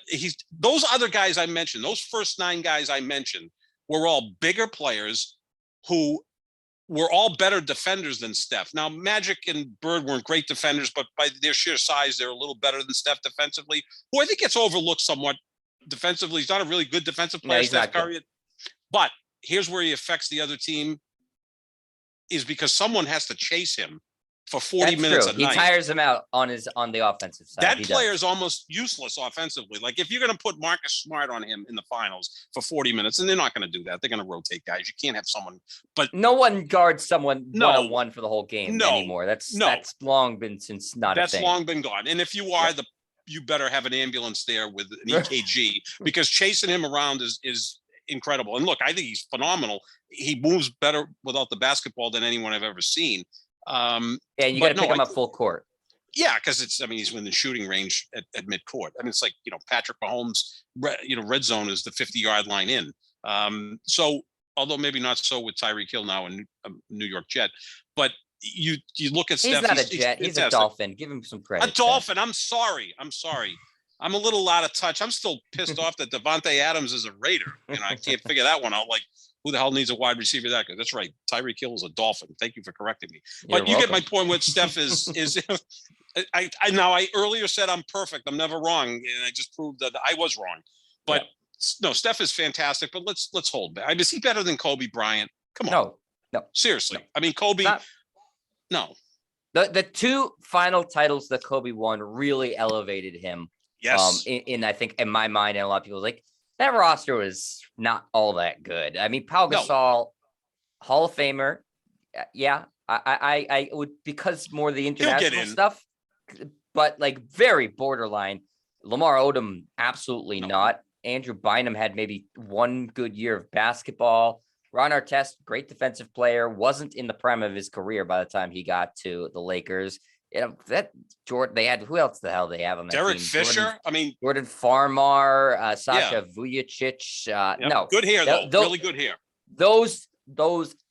those other guys I mentioned, those first 9 guys I mentioned were all bigger players who were all better defenders than Steph. Now, Magic and Bird weren't great defenders, but by their sheer size, they're a little better than Steph defensively, who I think gets overlooked somewhat defensively. He's not a really good defensive player, no, Steph Curry. But here's where he affects the other team is because someone has to chase him for 40 minutes a night. He tires him out on the offensive side. That player is almost useless offensively. Like if you're going to put Marcus Smart on him in the finals for 40 minutes, and they're not going to do that. They're going to rotate guys. You can't have someone, but no one guards somemeone one-on-one for the whole game anymore. That's long been since not a thing. That's long been gone. And if you are you better have an ambulance there with an EKG because chasing him around is incredible. And look, I think he's phenomenal. He moves better without the basketball than anyone I've ever seen. You got to pick him up full court. Yeah, because he's in the shooting range at midcourt. I mean, it's like, Patrick Mahomes, red zone is the 50-yard line in. So, although maybe not so with Tyreek Hill now and New York Jet, but you look at He's Steph. not a Jet. He's a Dolphin. Give him some credit. A Dolphin. I'm sorry. I'm a little out of touch. I'm still pissed off that Devontae Adams is a Raider. I can't figure that one out. Like, who the hell needs a wide receiver that good? That's right. Tyreek Hill is a Dolphin. Thank you for correcting me. But you get my point with Steph is I earlier said I'm perfect. I'm never wrong. And I just proved that I was wrong. But no, Steph is fantastic. But let's hold back. Is he better than Kobe Bryant? Come on. No. Seriously. No. I mean, Kobe. No. The two final titles that Kobe won really elevated him. Yes. I think in my mind, and a lot of people like that roster was not all that good. I mean, Pau Gasol, Hall of Famer. Yeah, I would, because more of the international stuff, but like very borderline. Lamar Odom, absolutely not. Andrew Bynum had maybe one good year of basketball. Ron Artest, great defensive player, wasn't in the prime of his career by the time he got to the Lakers. They had, who else the hell they have on that Derek team? Fisher. Jordan Farmar, Sasha Vujacic. No, good hair though. Really good hair. Those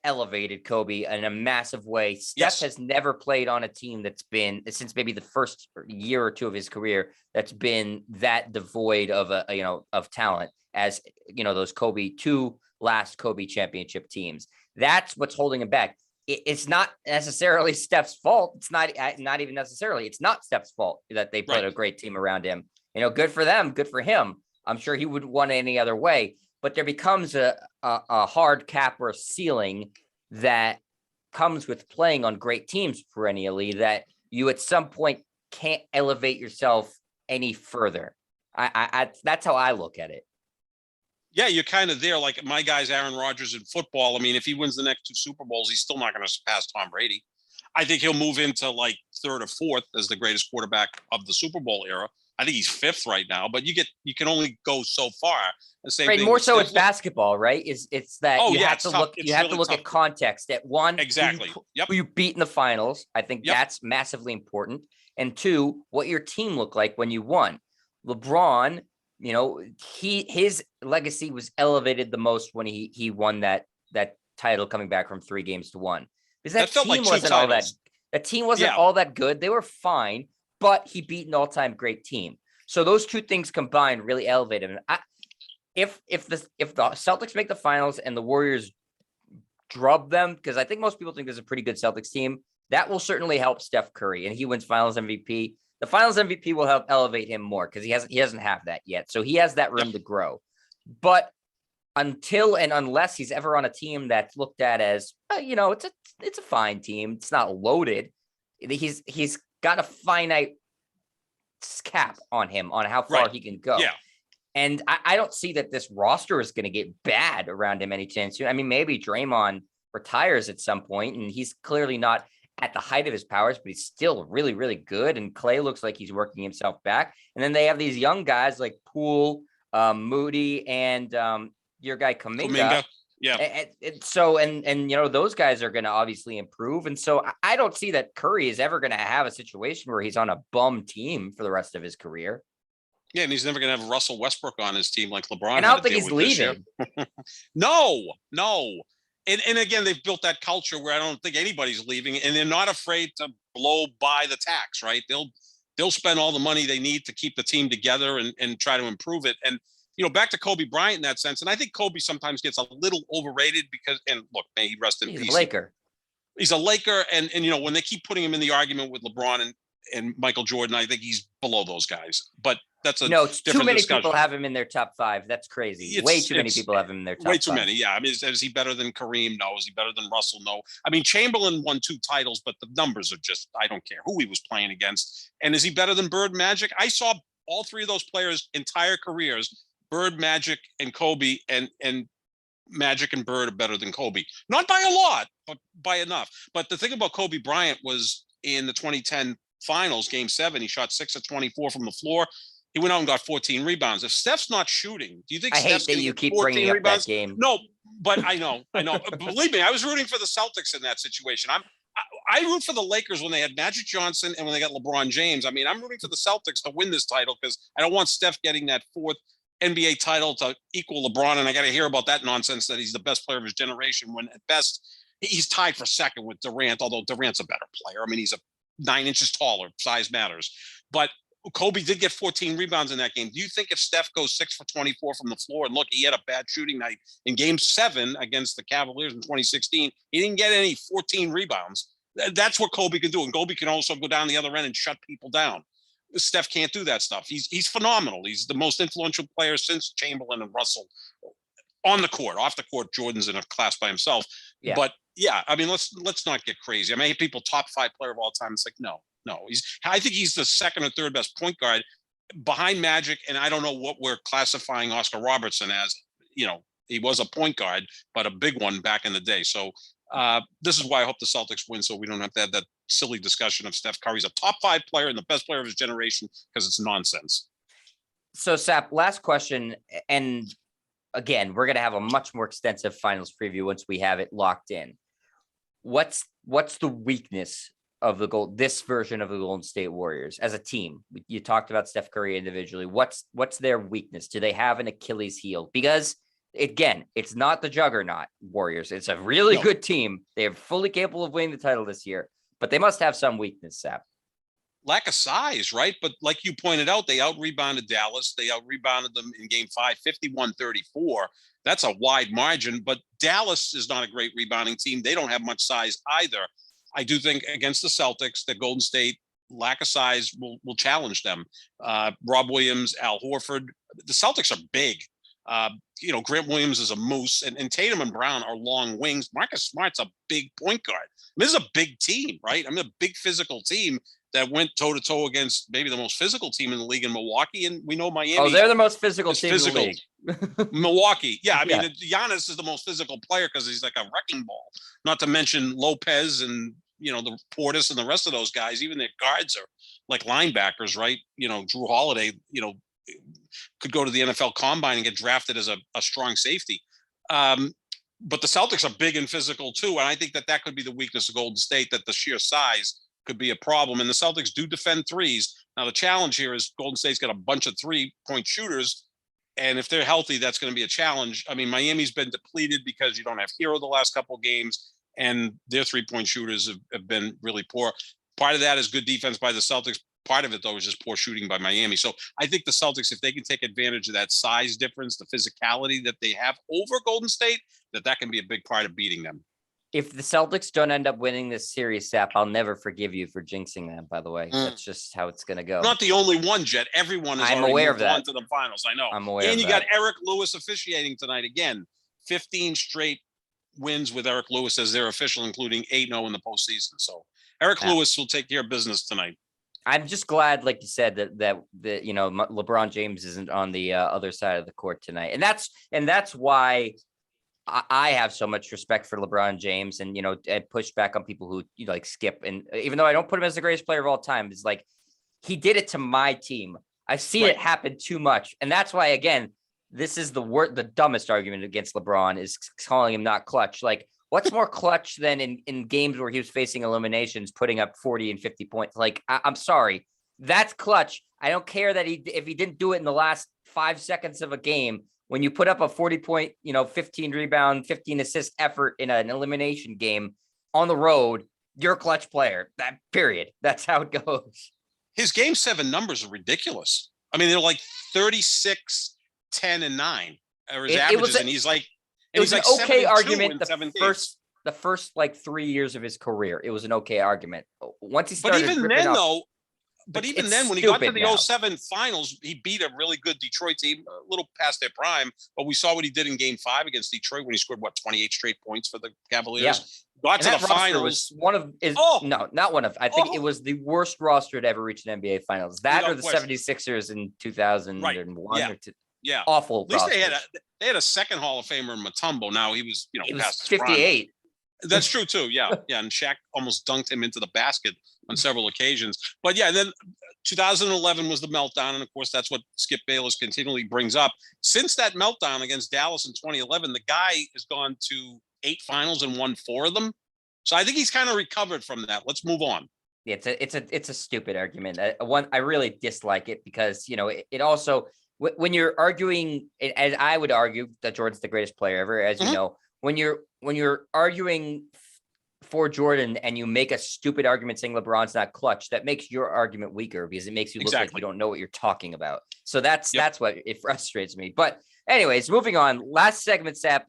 elevated Kobe in a massive way. Steph has never played on a team that's been, since maybe the first year or two of his career, that's been that devoid of of talent as those two last Kobe championship teams. That's what's holding him back. It's not necessarily Steph's fault. It's not even necessarily. It's not Steph's fault that they put a great team around him. Good for them. Good for him. I'm sure he wouldn't want it any other way. But there becomes a hard cap or a ceiling that comes with playing on great teams perennially that you at some point can't elevate yourself any further. That's how I look at it. Yeah, you're kind of there. Like my guy's Aaron Rodgers in football. I mean, if he wins the next two Super Bowls, he's still not going to surpass Tom Brady. I think he'll move into like third or fourth as the greatest quarterback of the Super Bowl era. I think he's fifth right now, but you can only go so far. The same thing more so it's basketball, right? It's that you have to look. You have to look at context. At one, exactly. Who you beat in the finals. I think that's massively important. And two, what your team looked like when you won. LeBron, his legacy was elevated the most when he won that title, coming back from 3 games to 1. Because that team wasn't all that. That team wasn't all that good. They were fine, but he beat an all-time great team. So those two things combined really elevated him. If the Celtics make the finals and the Warriors drub them, because I think most people think there's a pretty good Celtics team, that will certainly help Steph Curry, and he wins Finals MVP. The Finals MVP will help elevate him more because he doesn't have that yet, so he has that room to grow. But until and unless he's ever on a team that's looked at as it's a fine team, it's not loaded. He's got a finite cap on him on how far he can go. Yeah. And I don't see that this roster is going to get bad around him anytime soon. I mean, maybe Draymond retires at some point, and he's clearly not at the height of his powers, but he's still really, really good. And Clay looks like he's working himself back. And then they have these young guys like Poole, Moody, and your guy Kuminga. Yeah. And those guys are going to obviously improve. And so I don't see that Curry is ever going to have a situation where he's on a bum team for the rest of his career. Yeah, and he's never going to have Russell Westbrook on his team like LeBron. And I don't think he's leaving. No. And again, they've built that culture where I don't think anybody's leaving, and they're not afraid to blow by the tax, right? They'll spend all the money they need to keep the team together and try to improve it. And, back to Kobe Bryant in that sense. And I think Kobe sometimes gets a little overrated because, and look, may he rest in peace. He's a Laker. He's a Laker. And when they keep putting him in the argument with LeBron and Michael Jordan, I think he's below those guys. But that's too many people have him in their top 5. That's crazy. Way too many people have him in their top 5. Way too many. Yeah. I mean, is he better than Kareem? No. Is he better than Russell? No. I mean, Chamberlain won 2 titles, but the numbers are just, I don't care who he was playing against. And is he better than Bird, Magic? I saw all 3 of those players' entire careers. Bird, Magic, and Kobe, and Magic and Bird are better than Kobe. Not by a lot, but by enough. But the thing about Kobe Bryant was in the 2010 finals, game 7, he shot 6 of 24 from the floor. He went out and got 14 rebounds. If Steph's not shooting, do you think Steph's hate that you keep bringing up that game? No, but I know. Believe me, I was rooting for the Celtics in that situation. I root for the Lakers when they had Magic Johnson and when they got LeBron James. I mean, I'm rooting for the Celtics to win this title because I don't want Steph getting that 4th NBA title to equal LeBron. And I got to hear about that nonsense that he's the best player of his generation when at best he's tied for second with Durant, although Durant's a better player. I mean, he's 9 inches taller. Size matters. But Kobe did get 14 rebounds in that game. Do you think if Steph goes 6 for 24 from the floor, and look, he had a bad shooting night in game 7 against the Cavaliers in 2016, he didn't get any 14 rebounds. That's what Kobe can do. And Kobe can also go down the other end and shut people down. Steph can't do that stuff. He's phenomenal. He's the most influential player since Chamberlain and Russell on the court. Off the court, Jordan's in a class by himself. Yeah. But yeah, I mean, let's not get crazy. I mean, people top 5 player of all time. It's like, no. I think he's the second or third best point guard behind Magic. And I don't know what we're classifying Oscar Robertson as. You know, he was a point guard, but a big one back in the day. So this is why I hope the Celtics win, so we don't have to have that silly discussion of Steph Curry's a top 5 player and the best player of his generation, because it's nonsense. So, Sap, last question. And again, we're going to have a much more extensive finals preview once we have it locked in. What's the weakness of this version of the Golden State Warriors as a team? You talked about Steph Curry individually. What's their weakness? Do they have an Achilles heel? Because again, it's not the juggernaut Warriors. It's a really good team. They're fully capable of winning the title this year, but they must have some weakness, Sap. Lack of size, right? But like you pointed out, they out-rebounded Dallas. They out-rebounded them in game 5, 51-34. That's a wide margin, but Dallas is not a great rebounding team. They don't have much size either. I do think against the Celtics that Golden State, lack of size, will challenge them. Rob Williams, Al Horford. The Celtics are big. Grant Williams is a moose, and Tatum and Brown are long wings. Marcus Smart's a big point guard. This is a big team, right? I mean, a big physical team that went toe-to-toe against maybe the most physical team in the league in Milwaukee, and we know Miami. Oh, they're the most physical team in the league. Milwaukee. Yeah, I mean, Giannis is the most physical player because he's like a wrecking ball. Not to mention Lopez and, the Portis and the rest of those guys. Even their guards are like linebackers, right? Drew Holiday, could go to the NFL Combine and get drafted as a strong safety. But the Celtics are big and physical too, and I think that could be the weakness of Golden State, that the sheer size could be a problem. And the Celtics do defend threes. Now, the challenge here is Golden State's got a bunch of 3-point shooters, and if they're healthy, that's going to be a challenge. I mean, Miami's been depleted because you don't have Hero the last couple of games, and their 3-point shooters have been really poor. Part of that is good defense by the Celtics. Part of it, though, is just poor shooting by Miami. So I think the Celtics, if they can take advantage of that size difference, the physicality that they have over Golden State, that can be a big part of beating them. If the Celtics don't end up winning this series, Sap, I'll never forgive you for jinxing them, by the way. That's just how it's going to go. Not the only one, Jet. Everyone is aware of that. On to the finals. I know. I'm aware and of you that. got Eric Lewis officiating tonight again. 15 straight wins with Eric Lewis as their official, including 8-0 in the postseason. So Eric Lewis will take care of business tonight. I'm just glad, like you said, that LeBron James isn't on the other side of the court tonight, and that's why I have so much respect for LeBron James, and I push back on people who like Skip, and even though I don't put him as the greatest player of all time, it's like he did it to my team. I've seen it happen too much, and that's why again, this is the dumbest argument against LeBron is calling him not clutch. Like, what's more clutch than in games where he was facing eliminations, putting up 40 and 50 points? Like, I'm sorry, that's clutch. I don't care that if he didn't do it in the last 5 seconds of a game. When you put up a 40-point, 15 rebound, 15 assist effort in an elimination game on the road, you're a clutch player. That period. That's how it goes. His game 7 numbers are ridiculous. I mean, they're like 36, 10, and 9 are his averages, and he's like. It was an okay argument the first like 3 years of his career. It was an okay argument. Once he started, but even then, though. But even then, when he got to the now. 07 finals, he beat a really good Detroit team, a little past their prime. But we saw what he did in game 5 against Detroit when he scored, 28 straight points for the Cavaliers. Yeah. Got and to the finals. Was one of no, not one of. I think it was the worst roster to ever reach an NBA finals. That or the 76ers in 2001 or two. Yeah. Awful. At least they had a second Hall of Famer in Mutombo. Now he was, he was past 58. That's true too. Yeah. Yeah. And Shaq almost dunked him into the basket on several occasions. But yeah, then 2011 was the meltdown. And of course, that's what Skip Bayless continually brings up. Since that meltdown against Dallas in 2011, the guy has gone to 8 finals and won 4 of them. So I think he's kind of recovered from that. Let's move on. Yeah, it's a stupid argument. I really dislike it because, it also, when you're arguing, as I would argue that Jordan's the greatest player ever, as you know, when you're arguing for Jordan and you make a stupid argument saying LeBron's not clutch, that makes your argument weaker because it makes you look like you Exactly. don't know what you're talking about. So that's Yep. what it frustrates me. But anyways, moving on. Last segment, Sap,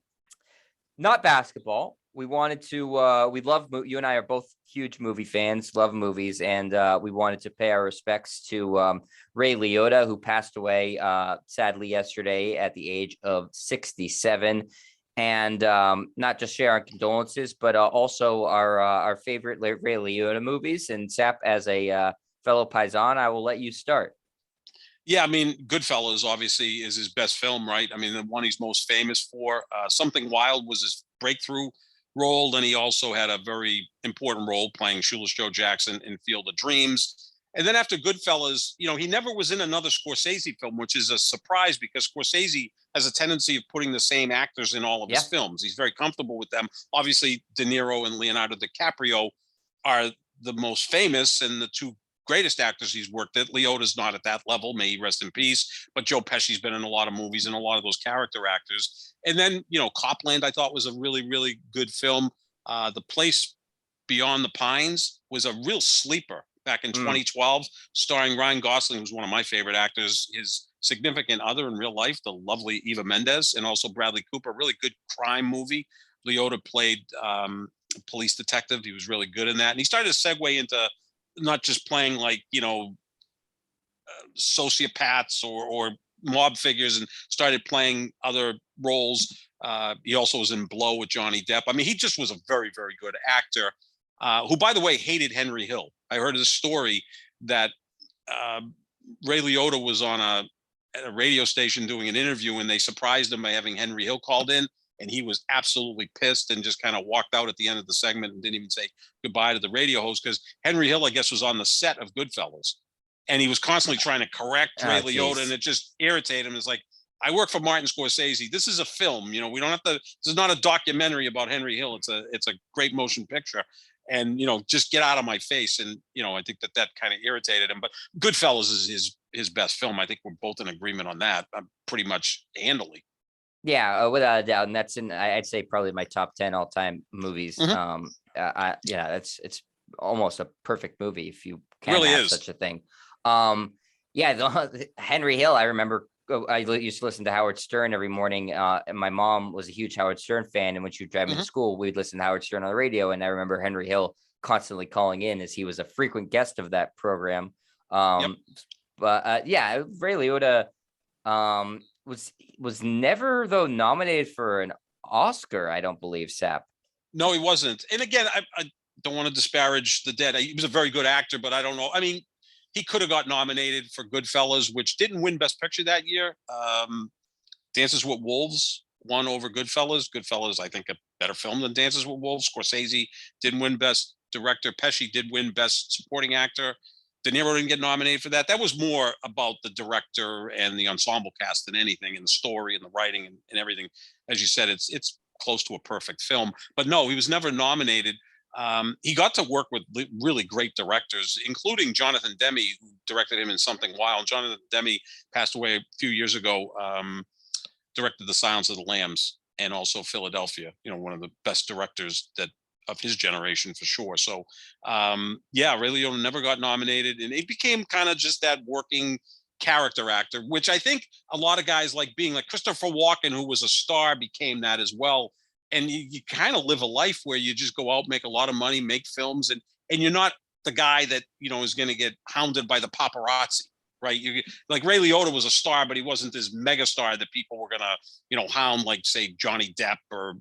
not basketball. We wanted to we love you and I are both huge movie fans, love movies, and we wanted to pay our respects to Ray Liotta, who passed away sadly yesterday at the age of 67. And not just share our condolences, but also our favorite Ray Liotta movies. And Sap, as a fellow Paisan, I will let you start. Yeah, I mean, Goodfellas obviously is his best film, right? I mean, the one he's most famous for. Something Wild was his breakthrough role, and he also had a very important role playing Shoeless Joe Jackson in Field of Dreams. And then after Goodfellas, he never was in another Scorsese film, which is a surprise because Scorsese has a tendency of putting the same actors in all of his films. He's very comfortable with them. Obviously, De Niro and Leonardo DiCaprio are the most famous and the two greatest actors he's worked at. Liotta's not at that level, may he rest in peace, but Joe Pesci's been in a lot of movies and a lot of those character actors. And then, Copland, I thought was a really, really good film. The Place Beyond the Pines was a real sleeper back in 2012, starring Ryan Gosling, who's one of my favorite actors, his significant other in real life, the lovely Eva Mendes, and also Bradley Cooper, really good crime movie. Liotta played police detective. He was really good in that. And he started to segue into not just playing sociopaths or mob figures, and started playing other roles. He also was in Blow with Johnny Depp. I mean, he just was a very, very good actor, who, by the way, hated Henry Hill. I heard a story that Ray Liotta was on at a radio station doing an interview, and they surprised him by having Henry Hill called in. And he was absolutely pissed and just kind of walked out at the end of the segment and didn't even say goodbye to the radio host, because Henry Hill, I guess, was on the set of Goodfellas. And he was constantly trying to correct Ray Liotta, and it just irritated him. It's like, I work for Martin Scorsese. This is a film. We don't have to. This is not a documentary about Henry Hill. It's a great motion picture. And just get out of my face. And I think that kind of irritated him. But Goodfellas is his best film. I think we're both in agreement on that. Pretty much handily. Yeah, without a doubt, and that's I'd say probably my top 10 all-time movies. It's almost a perfect movie if you can really have is such a thing. Henry Hill, I remember I used to listen to Howard Stern every morning, and my mom was a huge Howard Stern fan, and when she would drive me to school, we'd listen to Howard Stern on the radio, and I remember Henry Hill constantly calling in as he was a frequent guest of that program. But Ray Liotta was never though nominated for an Oscar, I don't believe, Sap. No, he wasn't. And again, I don't want to disparage the dead. He was a very good actor, but I don't know. I mean, he could have got nominated for Goodfellas, which didn't win Best Picture that year. Dances with Wolves won over Goodfellas. Goodfellas, I think, a better film than Dances with Wolves. Scorsese didn't win Best Director. Pesci did win Best Supporting Actor. De Niro didn't get nominated for that. That was more about the director and the ensemble cast than anything, and the story and the writing and everything. As you said, it's close to a perfect film. But no, he was never nominated. He got to work with really great directors, including Jonathan Demme, who directed him in Something Wild. Jonathan Demme passed away a few years ago, directed The Silence of the Lambs and also Philadelphia, one of the best directors of his generation for sure. So Ray Liotta never got nominated, and it became kind of just that working character actor, which I think a lot of guys like being, like Christopher Walken, who was a star, became that as well. And you kind of live a life where you just go out, make a lot of money, make films, and you're not the guy that is going to get hounded by the paparazzi, right? Like Ray Liotta was a star, but he wasn't this mega star that people were gonna hound, like say Johnny Depp or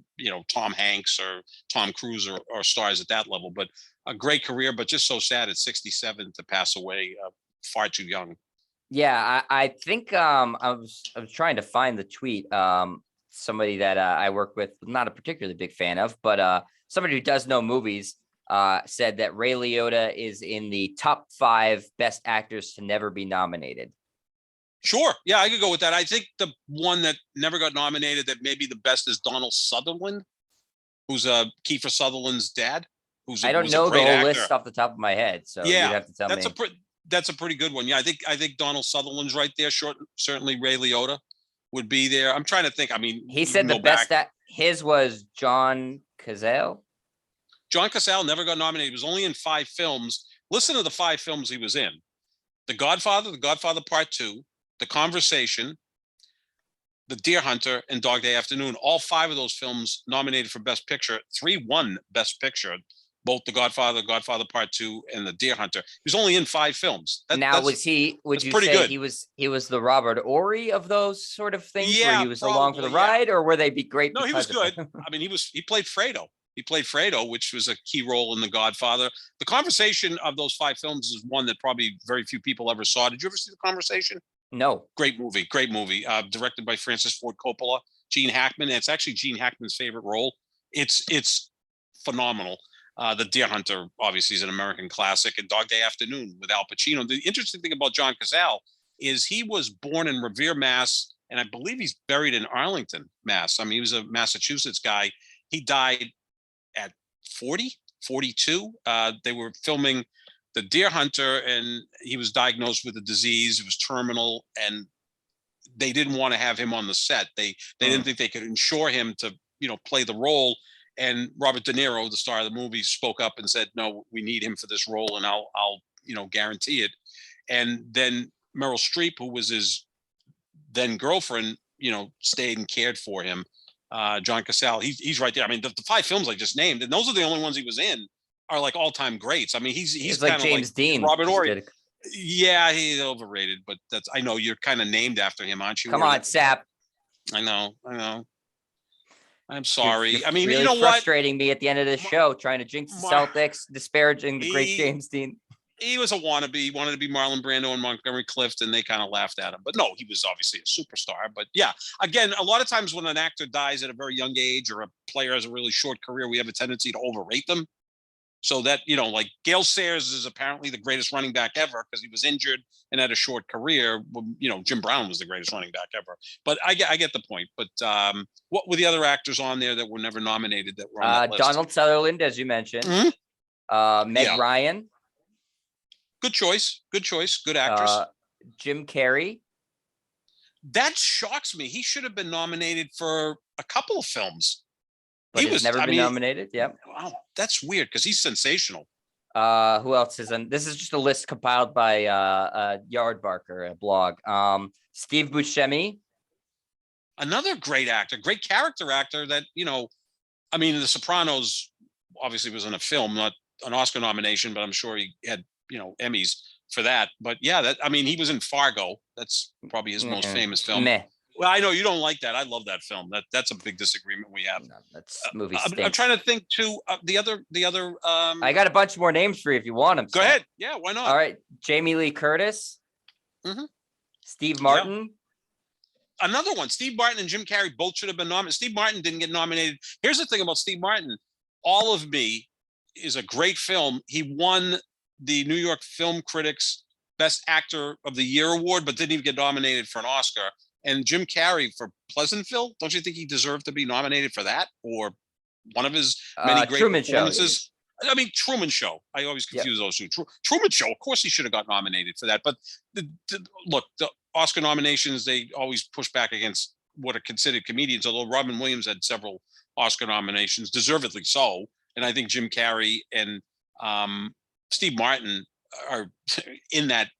Tom Hanks or Tom Cruise or stars at that level. But a great career, but just so sad at 67 to pass away far too young. Yeah, I think I was trying to find the tweet. Somebody that I work with, not a particularly big fan of, but somebody who does know movies, said that Ray Liotta is in the top 5 best actors to never be nominated. Sure. Yeah, I could go with that. I think the one that never got nominated that maybe the best is Donald Sutherland, who's Kiefer Sutherland's dad. I don't know the whole list off the top of my head, so you'd have to tell me. That's a pretty good one. Yeah, I think Donald Sutherland's right there. Certainly Ray Liotta would be there. I'm trying to think. I mean, he said the best that his was John Cassell. John Cassell never got nominated. He was only in 5 films. Listen to the 5 films he was in: The Godfather Part 2, The Conversation, The Deer Hunter, and Dog Day Afternoon. All 5 of those films nominated for Best Picture. 3 won Best Picture. Both The Godfather Part 2, and The Deer Hunter. He was only in 5 films. Was he? Would you pretty say good. he was the Robert Horry of those sort of things, where he was probably, along for the ride, or were they be great? No, he was good. I mean, he played Fredo. He played Fredo, which was a key role in The Godfather. The Conversation of those 5 films is one that probably very few people ever saw. Did you ever see The Conversation? No. Great movie. Directed by Francis Ford Coppola, Gene Hackman. And it's actually Gene Hackman's favorite role. It's phenomenal. The Deer Hunter, obviously, is an American classic, and Dog Day Afternoon with Al Pacino. The interesting thing about John Cassell is he was born in Revere, Mass, and I believe he's buried in Arlington, Mass. I mean, he was a Massachusetts guy. He died at 42. They were filming The Deer Hunter, and he was diagnosed with a disease. It was terminal, and they didn't want to have him on the set. They didn't think they could insure him to, play the role. And Robert De Niro, the star of the movie, spoke up and said, "No, we need him for this role, and I'll guarantee it." And then Meryl Streep, who was his then girlfriend, stayed and cared for him. John Cassell, he's right there. I mean, the 5 films I just named, and those are the only ones he was in, are like all-time greats. I mean, he's like James Dean, Robert Horry. Yeah, he's overrated, but I know you're kind of named after him, aren't you? Come on, Sap. I know. I'm sorry. You're I mean, really you know frustrating me at the end of the show, trying to jinx the Celtics, disparaging the great James Dean. He was a wannabe. He wanted to be Marlon Brando and Montgomery Clift, and they kind of laughed at him. But no, he was obviously a superstar. But yeah, again, a lot of times when an actor dies at a very young age, or a player has a really short career, we have a tendency to overrate them. So that, like Gale Sayers is apparently the greatest running back ever because he was injured and had a short career. Jim Brown was the greatest running back ever. But I get the point. But what were the other actors on there that were never nominated that were on that list? Donald Sutherland, as you mentioned. Mm-hmm. Meg Ryan. Good choice. Good actress. Jim Carrey. That shocks me. He should have been nominated for a couple of films. But he's never been nominated. Yep. Wow, that's weird because he's sensational. Who else is in? This is just a list compiled by Yardbarker, a blog. Steve Buscemi. Another great actor, great character actor that, I mean, The Sopranos obviously was in a film, not an Oscar nomination, but I'm sure he had, Emmys for that. But yeah, he was in Fargo. That's probably his most famous film. Meh. Well, I know you don't like that. I love that film. That's a big disagreement we have. No, that's movie. I'm trying to think too. The other. I got a bunch more names for you if you want them. Go ahead. Yeah, why not? All right, Jamie Lee Curtis. Mm-hmm. Steve Martin. Yeah. Another one. Steve Martin and Jim Carrey both should have been nominated. Steve Martin didn't get nominated. Here's the thing about Steve Martin. All of Me is a great film. He won the New York Film Critics Best Actor of the Year award, but didn't even get nominated for an Oscar. And Jim Carrey for Pleasantville, don't you think he deserved to be nominated for that, or one of his many great Truman performances? Show. I mean, Truman Show. I always confuse those two. Truman Show, of course, he should have got nominated for that. But look, the Oscar nominations, they always push back against what are considered comedians. Although Robin Williams had several Oscar nominations, deservedly so. And I think Jim Carrey and Steve Martin are in that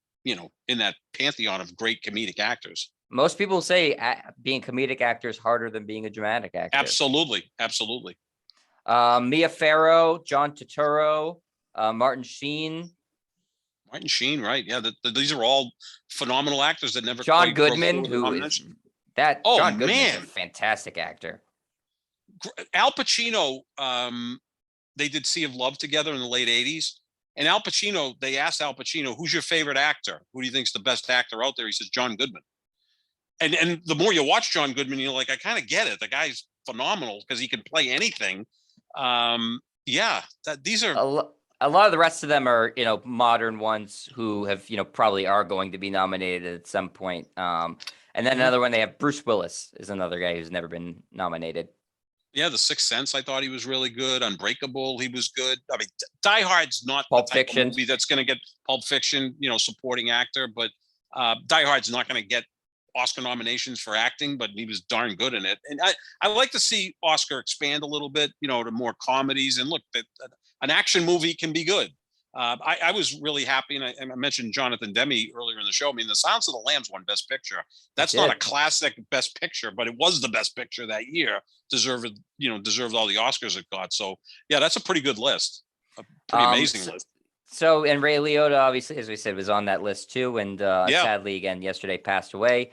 pantheon of great comedic actors. Most people say being a comedic actor is harder than being a dramatic actor. Absolutely. Mia Farrow, John Turturro, Martin Sheen. Right? Yeah, these are all phenomenal actors that never. John Goodman, who is that? Oh, John Goodman is a fantastic actor. Al Pacino. They did Sea of Love together in the late '80s, and Al Pacino. They asked Al Pacino, "Who's your favorite actor? Who do you think's the best actor out there?" He says, "John Goodman." And the more you watch John Goodman, you're like, I kind of get it. The guy's phenomenal because he can play anything. These are a lot of the rest of them are, modern ones who have, probably are going to be nominated at some point. And then another one, they have Bruce Willis is another guy who's never been nominated. Yeah, The Sixth Sense, I thought he was really good. Unbreakable, he was good. I mean, Die Hard's not Pulp the type Fiction of movie that's going to get Pulp Fiction, supporting actor, but Die Hard's not going to get Oscar nominations for acting, but he was darn good in it. And I like to see Oscar expand a little bit, to more comedies. And look, an action movie can be good. I was really happy, and I mentioned Jonathan Demme earlier in the show. I mean, The Silence of the Lambs won Best Picture. That's not a classic Best Picture, but it was the Best Picture that year. Deserved all the Oscars it got. So yeah, that's a pretty good list. A pretty amazing list. So, and Ray Liotta, obviously, as we said, was on that list too, and sadly, again, yesterday passed away.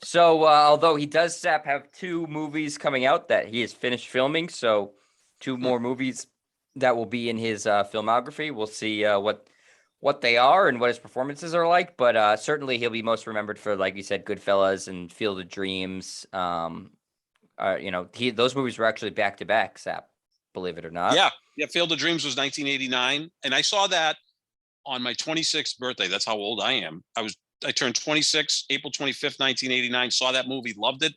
So, although he does have 2 movies coming out that he has finished filming, so 2 more movies that will be in his filmography. We'll see what they are and what his performances are like, but certainly he'll be most remembered for, like you said, Goodfellas and Field of Dreams. Those movies were actually back to back, Sap, believe it or not. Yeah. Field of Dreams was 1989, and I saw that on my 26th birthday. That's how old I am. I turned 26, April 25th, 1989. Saw that movie, loved it.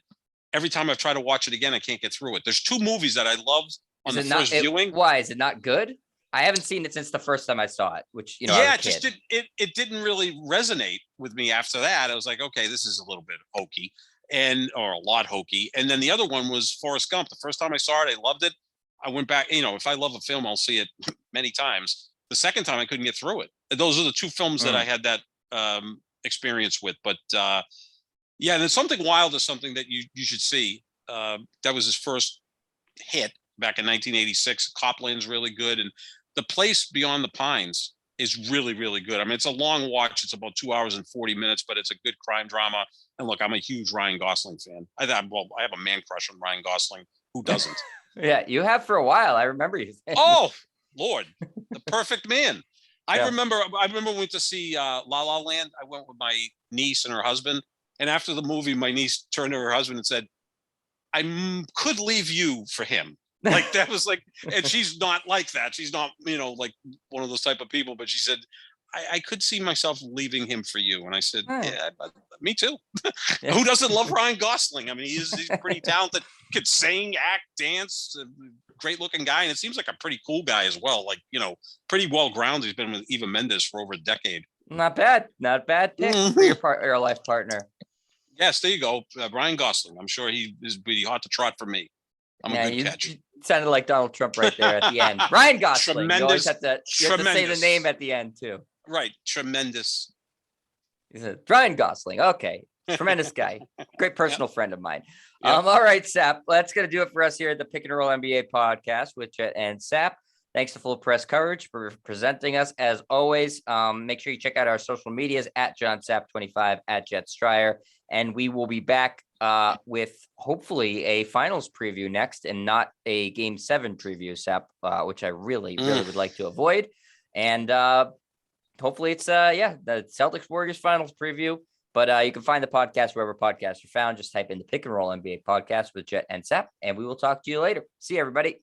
Every time I've tried to watch it again, I can't get through it. There's 2 movies that I loved on the first viewing. Why is it not good? I haven't seen it since the first time I saw it, which it didn't really resonate with me after that. I was like, okay, this is a little bit hokey or a lot hokey. And then the other one was Forrest Gump. The first time I saw it, I loved it. I went back, if I love a film, I'll see it many times. The second time I couldn't get through it. Those are the 2 films that I had that experience with. But and then Something Wild is something that you should see. That was his first hit back in 1986. Copland's really good. And The Place Beyond the Pines is really, really good. I mean, it's a long watch. It's about 2 hours and 40 minutes, but it's a good crime drama. And look, I'm a huge Ryan Gosling fan. I have a man crush on Ryan Gosling. Who doesn't? Yeah, you have for a while. I remember you. Oh, Lord, the perfect man. I remember we went to see La La Land. I went with my niece and her husband. And after the movie, my niece turned to her husband and said, I could leave you for him. Like that was like, and she's not like that. She's not, like one of those type of people, but she said, I could see myself leaving him for you. And I said, yeah, me too. Who doesn't love Ryan Gosling? I mean, he's pretty talented, could sing, act, dance, great looking guy. And it seems like a pretty cool guy as well. Like, pretty well grounded. He's been with Eva Mendes for over a decade. Not bad pick for your life partner. Yes, there you go. Ryan Gosling. I'm sure he is pretty hot to trot for me. I'm a good catch. Sounded like Donald Trump right there at the end. Ryan Gosling. Tremendous. You always have to say the name at the end too. Right. Tremendous. He said, Ryan Gosling. Okay. Tremendous guy. Great personal friend of mine. Yep. All right, Sap. That's going to do it for us here at the Pick and Roll NBA podcast with Jet and Sap. Thanks to Full Press Coverage for presenting us as always. Make sure you check out our social medias at JohnSap25, at Jet Stryer. And we will be back with hopefully a finals preview next and not a game 7 preview, Sap, which I really would like to avoid. And hopefully it's the Celtics Warriors finals preview. But you can find the podcast wherever podcasts are found. Just type in the Pick and Roll NBA podcast with Jet and Sap, and we will talk to you later. See you, everybody.